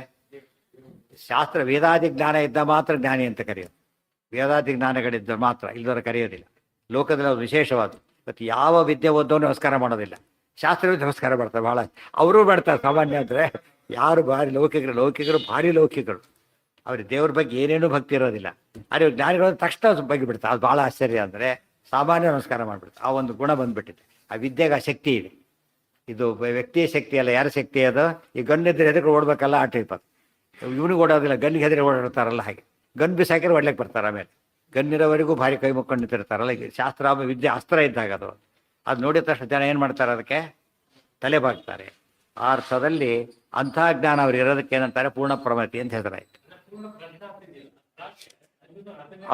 ಶಾಸ್ತ್ರ ವೇದಾದಿ ಜ್ಞಾನ ಇದ್ದ ಮಾತ್ರ ಜ್ಞಾನಿ ಅಂತ ಕರೆಯೋದು. ವೇದಾದಿ ಜ್ಞಾನಗಳಿದ್ದ ಮಾತ್ರ, ಇಲ್ಲದವರ ಕರೆಯೋದಿಲ್ಲ. ಲೋಕದಲ್ಲಿ ಅದು ವಿಶೇಷವಾದ. ಮತ್ತು ಯಾವ ವಿದ್ಯೆ ಓದೋನು ನಮಸ್ಕಾರ ಮಾಡೋದಿಲ್ಲ. ಶಾಸ್ತ್ರವಿದ್ದ ನಮಸ್ಕಾರ ಮಾಡ್ತಾರೆ ಭಾಳ. ಅವರೂ ಮಾಡ್ತಾರೆ ಸಾಮಾನ್ಯ. ಅಂದರೆ ಯಾರು ಭಾರಿ ಲೌಕಿಕರು ಭಾರಿ ಲೌಕಿಕರು. ಅವ್ರಿಗೆ ದೇವ್ರ ಬಗ್ಗೆ ಏನೇನೂ ಭಕ್ತಿ ಇರೋದಿಲ್ಲ. ಆದರೆ ಜ್ಞಾನಿಗಳು ತಕ್ಷಣ ಬಗ್ಗೆ ಬಿಡ್ತಾರೆ. ಅದು ಭಾಳ ಆಶ್ಚರ್ಯ. ಅಂದರೆ ಸಾಮಾನ್ಯ ನಮಸ್ಕಾರ ಮಾಡಿಬಿಡ್ತಾರೆ. ಆ ಒಂದು ಗುಣ ಬಂದುಬಿಟ್ಟಿದೆ. ಆ ವಿದ್ಯೆಗೆ ಆ ಶಕ್ತಿ ಇದೆ. ಇದು ವ್ಯಕ್ತಿಯ ಶಕ್ತಿ ಅಲ್ಲ. ಯಾರ ಶಕ್ತಿ ಅದು? ಈ ಗನ್ನಿದ್ರೆ ಎದುರು ಓಡಬೇಕಲ್ಲ, ಆ ಟೈಪ್ ಅದು. ಇವನಿಗೆ ಓಡೋದಿಲ್ಲ, ಗನ್ನಿಗೆ ಹೆದರಿ ಓಡಾಡ್ತಾರಲ್ಲ ಹಾಗೆ. ಗನ್ ಬಿಸಾಕಿದ್ರೆ ಒಡ್ಲಿಕ್ಕೆ ಬರ್ತಾರೆ. ಆಮೇಲೆ ಗನ್ನಿರೋವರೆಗೂ ಭಾರಿ ಕೈ ಮುಕ್ಕೊಂಡು ನಿಂತಿರ್ತಾರಲ್ಲ. ಈಗ ಶಾಸ್ತ್ರ ವಿದ್ಯೆ ಅಸ್ತ್ರ ಇದ್ದಾಗ ಅದು ನೋಡಿದ ತಕ್ಷಣ ಜನ ಏನು ಮಾಡ್ತಾರೆ? ಅದಕ್ಕೆ ತಲೆ ಬಾಗ್ತಾರೆ. ಆ ಅರ್ಥದಲ್ಲಿ ಅಂಥ ಜ್ಞಾನ ಅವ್ರು ಇರೋದಕ್ಕೆ ಏನಂತಾರೆ? ಪೂರ್ಣ ಪ್ರಮತಿ ಅಂತ ಹೆಸರಾಯ್ತು.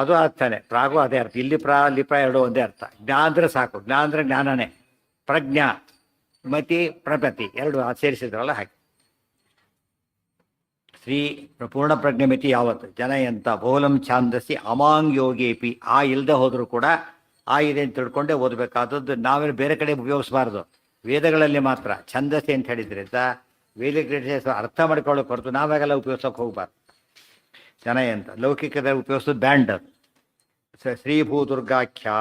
ಅದು ಅರ್ಥನೇ. ಪ್ರಾಗೂ ಅದೇ ಅರ್ಥ. ಇಲ್ಲಿ ಅಲ್ಲಿ ಎರಡು ಒಂದೇ ಅರ್ಥ. ಜ್ಞಾನ ಅಂದರೆ ಸಾಕು. ಜ್ಞಾನ ಅಂದರೆ ಜ್ಞಾನನೇ. ಪ್ರಜ್ಞಾ ಮತಿ ಪ್ರಪತಿ ಎರಡು ಸೇರಿಸಿದ್ರಲ್ಲ ಹಾಗೆ. ಶ್ರೀ ಪೂರ್ಣ ಪ್ರಜ್ಞೆ ಮಿತಿ ಯಾವತ್ತು ಜನಯಂತ ಬಹುಲಂ ಛಾಂದಸಿ ಅಮಾಂಗ್ ಯೋಗೇಪಿ. ಆ ಇಲ್ಲದೆ ಹೋದರೂ ಕೂಡ ಆ ಇದೆ ಅಂತ ತಿಳ್ಕೊಂಡೇ ಓದಬೇಕಾದದ್ದು. ನಾವೇನು ಬೇರೆ ಕಡೆ ಉಪಯೋಗಿಸಬಾರ್ದು. ವೇದಗಳಲ್ಲಿ ಮಾತ್ರ ಛಂದಸ್ಸಿ ಅಂತ ಹೇಳಿದ್ರಿಂದ ವೇದಿಕ ಅರ್ಥ ಮಾಡ್ಕೊಳ್ಳೋಕೆ ಹೊರತು ನಾವಾಗೆಲ್ಲ ಉಪಯೋಗಿಸೋಕೆ ಹೋಗ್ಬಾರ್ದು. ಜನಯಂತ ಲೌಕಿಕದಲ್ಲಿ ಉಪಯೋಗಿಸೋದು ಬ್ಯಾಂಡ್. ಶ್ರೀಭೂದುರ್ಗಾಖ್ಯಾ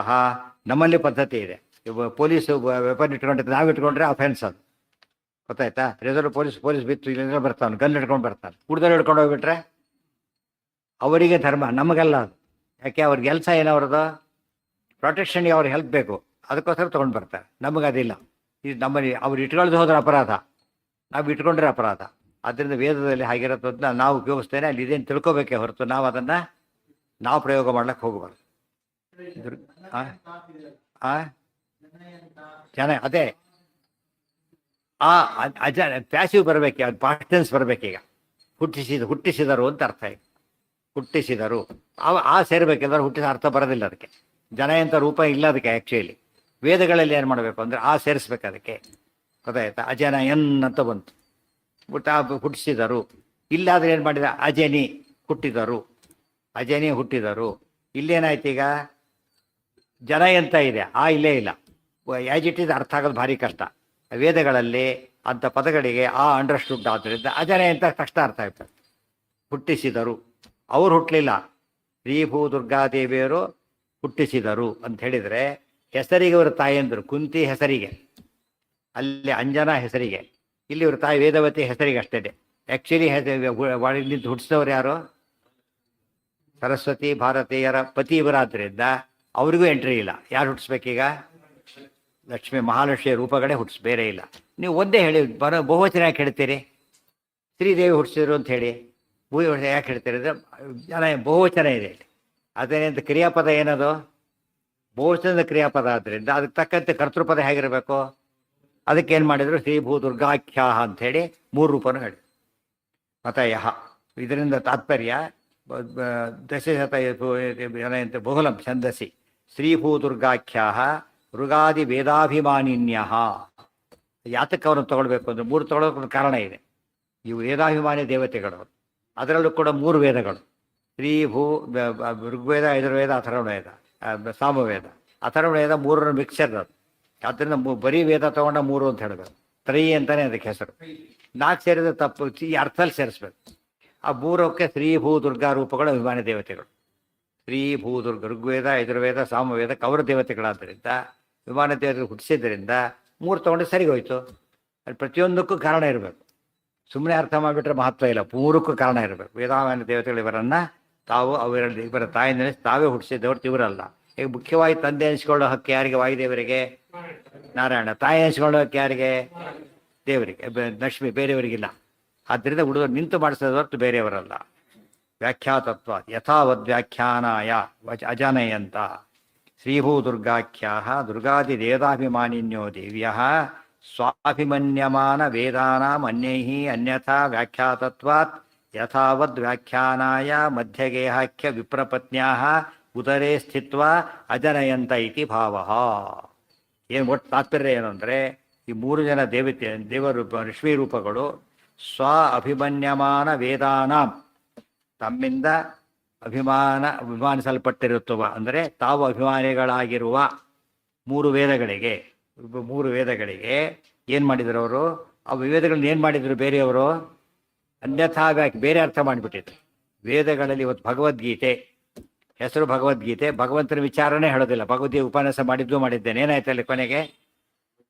ನಮ್ಮಲ್ಲಿ ಪದ್ಧತಿ ಇದೆ. ಪೊಲೀಸು ವೆಪನ್ ಇಟ್ಕೊಂಡಿರ್ತಾರೆ, ನಾವು ಇಟ್ಕೊಂಡ್ರೆ ಅಫೆನ್ಸ್ ಅದು. ಗೊತ್ತಾಯ್ತಾ? ರಿಸರ್ವ್ ಪೊಲೀಸ್ ಬಿತ್ತು ಇಲ್ಲಿಂದ ಬರ್ತಾನೆ, ಗನ್ ಹಿಡ್ಕೊಂಡು ಬರ್ತಾನೆ. ಕುಡ್ದಲ್ಲಿ ಹಿಡ್ಕೊಂಡು ಹೋಗ್ಬಿಟ್ರೆ ಅವರಿಗೆ ಧರ್ಮ, ನಮಗೆಲ್ಲ ಅದು. ಯಾಕೆ? ಅವ್ರಿಗೆ ಕೆಲಸ ಏನವ್ರದ್ದು? ಪ್ರೊಟೆಕ್ಷನ್ಗೆ ಅವ್ರಿಗೆ ಹೆಲ್ಪ್ ಬೇಕು, ಅದಕ್ಕೋಸ್ಕರ ತೊಗೊಂಡು ಬರ್ತಾರೆ. ನಮಗದಿಲ್ಲ. ಇದು ನಮ್ಮಲ್ಲಿ ಅವ್ರು ಇಟ್ಕೊಳ್ದು ಹೋದ್ರೆ ಅಪರಾಧ, ನಾವು ಇಟ್ಕೊಂಡ್ರೆ ಅಪರಾಧ. ಆದ್ದರಿಂದ ವೇದದಲ್ಲಿ ಹಾಗಿರೋದ್ನ ನಾವು ಉಪಯೋಗಿಸ್ತೇನೆ. ಅಲ್ಲಿ ಇದೇನು ತಿಳ್ಕೊಬೇಕೇ ಹೊರತು ನಾವು ಅದನ್ನು ನಾವು ಪ್ರಯೋಗ ಮಾಡ್ಲಿಕ್ಕೆ ಹೋಗಬಾರ್ದು. ಜನ ಅದೇ ಪ್ಯಾಸಿವ್ ಬರಬೇಕು. ಅದು ಪಾಸ್ಟೆನ್ಸ್ ಬರಬೇಕೀಗ. ಹುಟ್ಟಿಸಿದರು ಅಂತ ಅರ್ಥ. ಈಗ ಹುಟ್ಟಿಸಿದರು ಸೇರ್ಬೇಕೆಂದ್ರೆ ಹುಟ್ಟಿಸ ಅರ್ಥ ಬರೋದಿಲ್ಲ ಅದಕ್ಕೆ. ಜನಯಂತ ರೂಪ ಇಲ್ಲ ಅದಕ್ಕೆ. ಆ್ಯಕ್ಚುಲಿ ವೇದಗಳಲ್ಲಿ ಏನು ಮಾಡಬೇಕು ಅಂದರೆ ಸೇರಿಸ್ಬೇಕು ಅದಕ್ಕೆ. ಗೊತ್ತಾಯ್ತಾ? ಅಜನಯನ್ ಅಂತ ಬಂತು. ಹುಟ್ಟಿಸಿದರು. ಇಲ್ಲಾದ್ರೆ ಏನು ಮಾಡಿದ? ಅಜನಿ ಹುಟ್ಟಿದರು. ಅಜನಿ ಹುಟ್ಟಿದರು. ಇಲ್ಲೇನಾಯ್ತು? ಈಗ ಜನಯಂತ ಇದೆ, ಇಲ್ಲೇ ಇಲ್ಲ. ಆ್ಯಸ್ ಇಟ್ ಈಸ್ ಅರ್ಥ ಆಗೋದು ಭಾರಿ ಕಷ್ಟ. ವೇದಗಳಲ್ಲಿ ಅಂಥ ಪದಗಳಿಗೆ ಆ ಅಂಡರ್ಸ್ಟುಡ್ ಆದ್ದರಿಂದ ಅಜನೆ ಅಂತ ತಕ್ಷಣ ಅರ್ಥ ಆಗ್ತದೆ. ಹುಟ್ಟಿಸಿದರು, ಅವ್ರು ಹುಟ್ಟಲಿಲ್ಲ, ಶ್ರೀಭೂ ದುರ್ಗಾದೇವಿಯರು ಹುಟ್ಟಿಸಿದರು ಅಂತ ಹೇಳಿದರೆ ಹೆಸರಿಗೆ ಅವರು ತಾಯಿಯಂದರು, ಕುಂತಿ ಹೆಸರಿಗೆ, ಅಲ್ಲಿ ಅಂಜನಾ ಹೆಸರಿಗೆ, ಇಲ್ಲಿ ಇವ್ರ ತಾಯಿ ವೇದವತಿ ಹೆಸರಿಗೆ ಅಷ್ಟೇ. ಆ್ಯಕ್ಚುಲಿ ನಿಂತು ಹುಟ್ಟಿಸಿದವ್ರು ಯಾರು? ಸರಸ್ವತಿ ಭಾರತೀಯರ ಪತಿ ಇವರಾದ್ದರಿಂದ ಅವರಿಗೂ ಎಂಟ್ರಿ ಇಲ್ಲ. ಯಾರು ಹುಟ್ಟಿಸ್ಬೇಕೀಗ? ಲಕ್ಷ್ಮಿ ಮಹಾಲಕ್ಷ್ಮಿಯ ರೂಪಗಳೇ ಬೇರೆ ಇಲ್ಲ. ನೀವು ಒಂದೇ ಹೇಳಿ, ಬಹುವಚನ ಯಾಕೆ ಹೇಳ್ತೀರಿ? ಶ್ರೀದೇವಿ ಹುಟ್ಟಿಸಿದ್ರು ಅಂತ ಹೇಳಿ ಭೂವಚನ ಯಾಕೆ ಹೇಳ್ತೀರಿ? ಅಂದರೆ ಜನ ಬಹುವಚನ ಇದೆ ಇಲ್ಲಿ. ಅದೇನಂತ ಕ್ರಿಯಾಪದ ಏನದು? ಬಹುವಚನದ ಕ್ರಿಯಾಪದ ಆದ್ದರಿಂದ ಅದಕ್ಕೆ ತಕ್ಕಂತೆ ಕರ್ತೃಪದ ಹೇಗಿರಬೇಕು? ಅದಕ್ಕೇನು ಮಾಡಿದರು? ಶ್ರೀ ಭೂ ದುರ್ಗಾಖ್ಯಾಹ ಅಂಥೇಳಿ 3 ರೂಪನೂ ಹೇಳಿ. ಮತಯಃ ಇದರಿಂದ ತಾತ್ಪರ್ಯ ದಶಶತ ಏನಂತ ಬಹುಲಂ ಛಂದಸಿ ಶ್ರೀಭೂ ದುರ್ಗಾಖ್ಯಾಹ ಮೃಗಾದಿ ವೇದಾಭಿಮಾನಿನ್ಯ. ಯಾತಕ್ಕೆ ಅವರನ್ನು ತಗೊಳ್ಬೇಕು ಅಂದರೆ 3 ತಗೊಳ್ಳೋಕೆ ಕಾರಣ ಇದೆ. ಇವು ವೇದಾಭಿಮಾನಿ ದೇವತೆಗಳು, ಅದರಲ್ಲೂ ಕೂಡ 3 ವೇದಗಳು, ಶ್ರೀ ಭೂ ಋಗ್ವೇದ, ಯಜುರ್ವೇದ, ಅಥರ್ವವೇದ, ಸಾಮವೇದ. ಅಥರ್ವವೇದ 3ರ ಮಿಕ್ಸರ್ ಅದು. ಆದ್ದರಿಂದ ಬರೀ ವೇದ ತಗೊಂಡ 3 ಅಂತ ಹೇಳಬೇಕು. ತ್ರಯಿ ಅಂತಲೇ ಅದಕ್ಕೆ ಹೆಸರು. 4 ಸೇರಿದ್ರೆ ತಪ್ಪು, ಅರ್ಥದಲ್ಲಿ ಸೇರಿಸ್ಬೇಕು. ಆ 3ಕ್ಕೆ ಶ್ರೀ ಭೂ ದುರ್ಗಾ ರೂಪಗಳು ಅಭಿಮಾನಿ ದೇವತೆಗಳು. ಶ್ರೀ ಭೂ ದುರ್ಗ ಋಗ್ವೇದ, ಯಜುರ್ವೇದ, ಸಾಮವೇದಕ್ಕೆ ಅವರ ದೇವತೆಗಳಾದ್ದರಿಂದ ವಿಮಾನ ದೇವತೆಗಳು ಹುಟ್ಟಿಸಿದ್ದರಿಂದ 3 ತೊಗೊಂಡು ಸರಿಗೋಯ್ತು. ಅಲ್ಲಿ ಪ್ರತಿಯೊಂದಕ್ಕೂ ಕಾರಣ ಇರಬೇಕು. ಸುಮ್ಮನೆ ಅರ್ಥ ಮಾಡಿಬಿಟ್ರೆ ಮಹತ್ವ ಇಲ್ಲ, 3ಕ್ಕೂ ಕಾರಣ ಇರಬೇಕು. ವೇದಾಭಿಮಾನಿ ದೇವತೆಗಳು ಇವರನ್ನು ತಾವು ಇವರ ತಾಯಿನಲ್ಲಿ ತಾವೇ ಹುಟ್ಟಿಸಿದವರು ಇವರಲ್ಲ. ಈಗ ಮುಖ್ಯವಾಗಿ ತಂದೆ ಅನಿಸ್ಕೊಳ್ಳೋ ಹಕ್ಕು ಯಾರಿಗೆ? ವಾಯುದೇವರಿಗೆ, ನಾರಾಯಣ. ತಾಯಿ ಅನಿಸ್ಕೊಳ್ಳೋ ಹಕ್ಕು ಯಾರಿಗೆ? ದೇವರಿಗೆ, ಲಕ್ಷ್ಮಿ. ಬೇರೆಯವರಿಗಿಲ್ಲ. ಆದ್ದರಿಂದ ಹುಡುಗರು ನಿಂತು ಮಾಡಿಸೋದು ಹೊರತು ಬೇರೆಯವರಲ್ಲ. ವ್ಯಾಖ್ಯಾತತ್ವ ಯಥಾವದ್ ವ್ಯಾಖ್ಯಾನಾಯ ಅಜನಯಂತ ಶ್ರೀಭೂ ದುರ್ಗಾಖ್ಯಾಹ ದುರ್ಗಾದಿ ವೇದಾಭಿಮಾನಿನ್ಯೋ ದೇವ್ಯ ಸ್ವಾಭಿಮನ್ಯಮಾನ ವೇದಾನಾಂ ಅನ್ಯೈಃ ಅನ್ಯಥಾ ವ್ಯಾಖ್ಯಾತತ್ವಾತ್ ಯಥಾವದ್ ವ್ಯಾಖ್ಯಾನಾಯ ಮಧ್ಯಗೇಹಾಖ್ಯ ವಿಪ್ರಪತ್ನ್ಯಾಃ ಉದರೇ ಸ್ಥಿತ್ವಾ ಅಜನಯಂತ ಇತಿ ಭಾವಃ. ಏನು ಒಟ್ಟು ತಾತ್ಪರ್ಯ ಏನು ಅಂದರೆ, ಈ 3 ಜನ ದೇವರು ಋಷಿ ರೂಪಗಳು ಸ್ವ ಅಭಿಮನ್ಯಮಾನ ವೇದಾನಾಂ, ತಮ್ಮಿಂದ ಅಭಿಮಾನಿಸಲ್ಪಟ್ಟಿರುತ್ತವ ಅಂದರೆ ತಾವು ಅಭಿಮಾನಿಗಳಾಗಿರುವ 3 ವೇದಗಳಿಗೆ ಏನು ಮಾಡಿದರು ಅವರು? ಆ ವೇದಗಳನ್ನ ಏನು ಮಾಡಿದರು ಬೇರೆಯವರು? ಅನ್ಯಥಾ ಬೇರೆ ಅರ್ಥ ಮಾಡಿಬಿಟ್ಟಿದ್ರು. ವೇದಗಳಲ್ಲಿ ಇವತ್ತು ಭಗವದ್ಗೀತೆ ಹೆಸರು ಭಗವದ್ಗೀತೆ, ಭಗವಂತನ ವಿಚಾರನೇ ಹೇಳೋದಿಲ್ಲ. ಭಗವದ್ಗೀತೆ ಉಪನ್ಯಾಸ ಮಾಡಿದ್ದೇನೆ, ಏನಾಯ್ತು ಅಲ್ಲಿ ಕೊನೆಗೆ?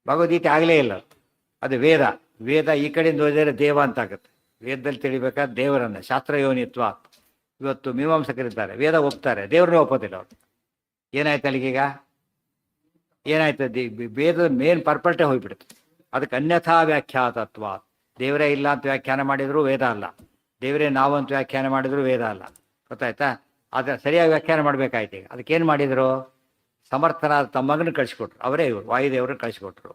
ಭಗವದ್ಗೀತೆ ಆಗಲೇ ಇಲ್ಲ. ಅದು ವೇದ ಈ ಕಡೆಯಿಂದ ಓದಿದರೆ ದೇವ ಅಂತ ಆಗುತ್ತೆ. ವೇದದಲ್ಲಿ ತಿಳಿಬೇಕಾದ್ರೆ ದೇವರನ್ನು ಶಾಸ್ತ್ರಯೋನಿತ್ವ. ಇವತ್ತು ಮೀಮಾಂಸಕರಿದ್ದಾರೆ, ವೇದ ಒಪ್ತಾರೆ, ದೇವ್ರನ್ನೇ ಒಪ್ಪೋದಿಲ್ಲ ಅವರು. ಏನಾಯ್ತು ಅಲ್ಲಿಗೀಗ? ಏನಾಯ್ತು? ವೇದದ ಮೇನ್ ಪರ್ಪಲ್ಟೇ ಹೋಗ್ಬಿಡ್ತು. ಅದಕ್ಕೆ ಅನ್ಯಥಾ ವ್ಯಾಖ್ಯಾತತ್ವ. ದೇವರೇ ಇಲ್ಲ ಅಂತ ವ್ಯಾಖ್ಯಾನ ಮಾಡಿದ್ರು ವೇದ ಅಲ್ಲ, ದೇವರೇ ನಾವು ಅಂತ ವ್ಯಾಖ್ಯಾನ ಮಾಡಿದ್ರು ವೇದ ಅಲ್ಲ. ಗೊತ್ತಾಯ್ತಾ? ಆದರೆ ಸರಿಯಾಗಿ ವ್ಯಾಖ್ಯಾನ ಮಾಡಬೇಕಾಯ್ತು. ಈಗ ಅದಕ್ಕೇನು ಮಾಡಿದರು? ಸಮರ್ಥನಾದ ತಮ್ಮ ಮಗನ ಕಳಿಸ್ಕೊಟ್ರು. ಅವರೇ ಇವರು ವಾಯುದೇವರನ್ನು ಕಳಿಸ್ಕೊಟ್ರು.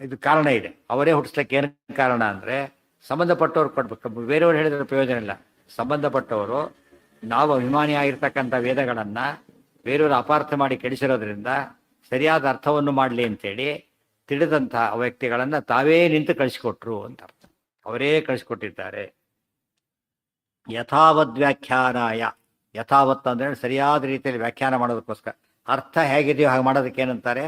ಇದು ಕಾರಣ ಇದೆ. ಅವರೇ ಹುಟ್ಟಿಸ್ಲಿಕ್ಕೆ ಏನು ಕಾರಣ ಅಂದರೆ ಸಂಬಂಧಪಟ್ಟವ್ರು ಕೊಡ್ಬೇಕು. ಬೇರೆಯವ್ರು ಹೇಳಿದ್ರೆ ಪ್ರಯೋಜನ ಇಲ್ಲ. ಸಂಬಂಧಪಟ್ಟವರು ನಾವು ಅಭಿಮಾನಿಯಾಗಿರ್ತಕ್ಕಂಥ ವೇದಗಳನ್ನು ಬೇರೆಯವರು ಅಪಾರ್ಥ ಮಾಡಿ ಕೆಡಿಸಿರೋದ್ರಿಂದ ಸರಿಯಾದ ಅರ್ಥವನ್ನು ಮಾಡಲಿ ಅಂತೇಳಿ ತಿಳಿದಂಥ ವ್ಯಕ್ತಿಗಳನ್ನು ತಾವೇ ನಿಂತು ಕಳಿಸ್ಕೊಟ್ರು ಅಂತ ಅರ್ಥ. ಅವರೇ ಕಳಿಸ್ಕೊಟ್ಟಿದ್ದಾರೆ. ಯಥಾವದ್ ವ್ಯಾಖ್ಯಾನಾಯ, ಯಥಾವತ್ ಅಂದರೆ ಸರಿಯಾದ ರೀತಿಯಲ್ಲಿ ವ್ಯಾಖ್ಯಾನ ಮಾಡೋದಕ್ಕೋಸ್ಕರ. ಅರ್ಥ ಹೇಗಿದೆಯೋ ಹಾಗೆ ಮಾಡೋದಕ್ಕೆ ಏನಂತಾರೆ?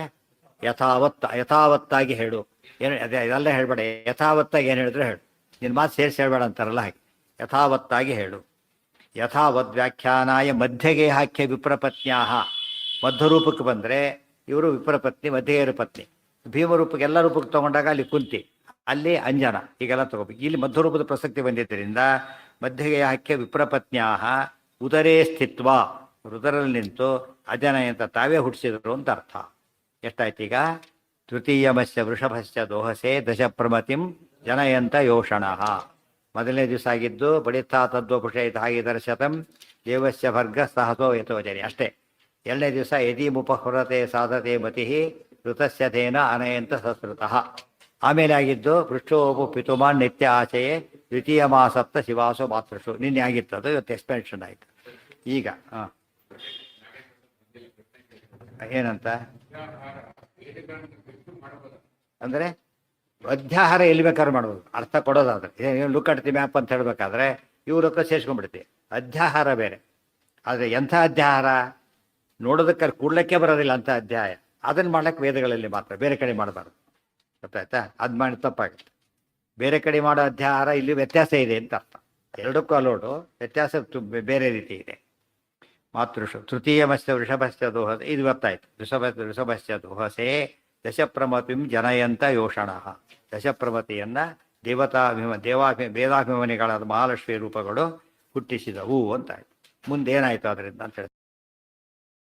ಯಥಾವತ್ತಾಗಿ ಹೇಳು. ಏನು ಇದೆಲ್ಲ ಹೇಳಬೇಡ, ಯಥಾವತ್ತಾಗಿ ಏನು ಹೇಳಿದ್ರು ಹೇಳು. ನಿನ್ನ ಮಾತು ಸೇರಿಸಿ ಹೇಳಬೇಡ ಅಂತಾರಲ್ಲ ಹಾಗೆ. ಯಥಾವತ್ತಾಗಿ ಹೇಳು. ಯಥಾವದ್ ವ್ಯಾಖ್ಯಾನಾಯ ಮಧ್ಯಗೇಹಾಖ್ಯ ವಿಪ್ರಪತ್ನ್ಯಾಹ. ಮಧ್ಯರೂಪಕ್ಕೆ ಬಂದರೆ ಇವರು ವಿಪ್ರಪತ್ನಿ, ಮಧ್ಯಗೇಯರ ಪತ್ನಿ. ಭೀಮರೂಪಕ್ಕೆ ಎಲ್ಲ ರೂಪಕ್ಕೆ ತೊಗೊಂಡಾಗ ಅಲ್ಲಿ ಕುಂತಿ, ಅಲ್ಲಿ ಅಂಜನ, ಹೀಗೆಲ್ಲ ತಗೋಬೇಕು. ಇಲ್ಲಿ ಮಧ್ಯರೂಪದ ಪ್ರಸಕ್ತಿ ಬಂದಿದ್ದರಿಂದ ಮಧ್ಯಗೇಹಾಖ್ಯ ವಿಪ್ರಪತ್ನ್ಯಾಹ ಉದರೇ ಸ್ಥಿತ್ವ, ಉದರಲ್ಲಿ ನಿಂತು ಅಜನಯಂತ ತಾವೇ ಹುಟ್ಟಿಸಿದ್ರು ಅಂತ ಅರ್ಥ. ಎಷ್ಟಾಯ್ತು ಈಗ? ತೃತೀಯಮಸ್ಯ ವೃಷಭಸ್ಯ ದೋಹಸೆ ದಶಪ್ರಮತಿಂ ಜನಯಂತ ಯೋಷಣಃ. ಮೊದಲನೇ ದಿವಸ ಆಗಿದ್ದು ಬಡಿತಾ ತದ್ವಪುಷಯಿತ ಹಾಗಿದರ್ಶತಂ ದೇವಸ್ಯ ಭರ್ಗ ಸಹಸೋ ಯಥೋಜನಿ ಅಷ್ಟೇ. 2ನೇ ದಿವಸ ಯದಿ ಮುಪಹುರತೆ ಸಾಧತೆ ಮತಿ ಋತಸ್ಯ ತೇನ ಅನಯಂತ ಸಸ್ಕೃತಃ. ಆಮೇಲೆ ಆಗಿದ್ದು ಪೃಷ್ಠೋಪು ಪಿತುಮಾನ್ ನಿತ್ಯ ಆಚೆಯೇ ದ್ವಿತೀಯ ಮಾಸಪ್ತ ಶಿವಾಸು ಮಾತೃಷು. ನಿನ್ನೆ ಆಗಿತ್ತದು, ಇವತ್ತು ಎಕ್ಸ್ಪೆನ್ಷನ್ ಆಯಿತು. ಈಗ ಏನಂತ ಅಂದರೆ ಅಧ್ಯಾಹಾರ ಎಲ್ಲಿ ಬೇಕಾದ್ರೂ ಮಾಡ್ಬೋದು. ಅರ್ಥ ಕೊಡೋದಾದ್ರೆ ಲುಕ್ ಅಟ್ ದಿ ಮ್ಯಾಪ್ ಅಂತ ಹೇಳಬೇಕಾದ್ರೆ ಇವ್ರಕ್ಕ ಸೇರ್ಸ್ಕೊಂಡ್ಬಿಡ್ತೀವಿ. ಅಧ್ಯಾಹಾರ ಬೇರೆ. ಆದರೆ ಎಂಥ ಅಧ್ಯಾಹಾರ? ನೋಡೋದಕ್ಕೆ ಕೂಡ್ಲಿಕ್ಕೆ ಬರೋದಿಲ್ಲ ಅಂಥ ಅಧ್ಯಾಯ. ಅದನ್ನು ಮಾಡ್ಲಿಕ್ಕೆ ವೇದಗಳಲ್ಲಿ ಮಾತ್ರ, ಬೇರೆ ಕಡೆ ಮಾಡಬಾರ್ದು. ಗೊತ್ತಾಯ್ತಾ? ಅದು ಮಾಡಿ ತಪ್ಪಾಗುತ್ತೆ. ಬೇರೆ ಕಡೆ ಮಾಡೋ ಅಧ್ಯಾಹಾರ ಇಲ್ಲಿ ವ್ಯತ್ಯಾಸ ಇದೆ ಅಂತ ಅರ್ಥ. ಎರಡಕ್ಕೂ ಅಲೋಡು, ವ್ಯತ್ಯಾಸ ಬೇರೆ ರೀತಿ ಇದೆ. ಮಾತೃಷು ತೃತೀಯಮಸ್ಯ ವೃಷಭಸ್ಯ ದೋಹಸ, ಇದು ಗೊತ್ತಾಯ್ತು. ವೃಷಭಸ್ಯ ದೋಹಸೆ ದಶಪ್ರಮತಿಂ ಜನಯಂತ ಯೋಷಣ. ದಶಪ್ರಮತಿಯನ್ನ ವೇದಾಭಿಮಾನಿಗಳಾದ ಮಹಾಲಕ್ಷ್ಮಿ ರೂಪಗಳು ಹುಟ್ಟಿಸಿದವು ಅಂತಾಯ್ತು. ಮುಂದೇನಾಯ್ತು ಅದರಿಂದ ಅಂತ ಹೇಳಿ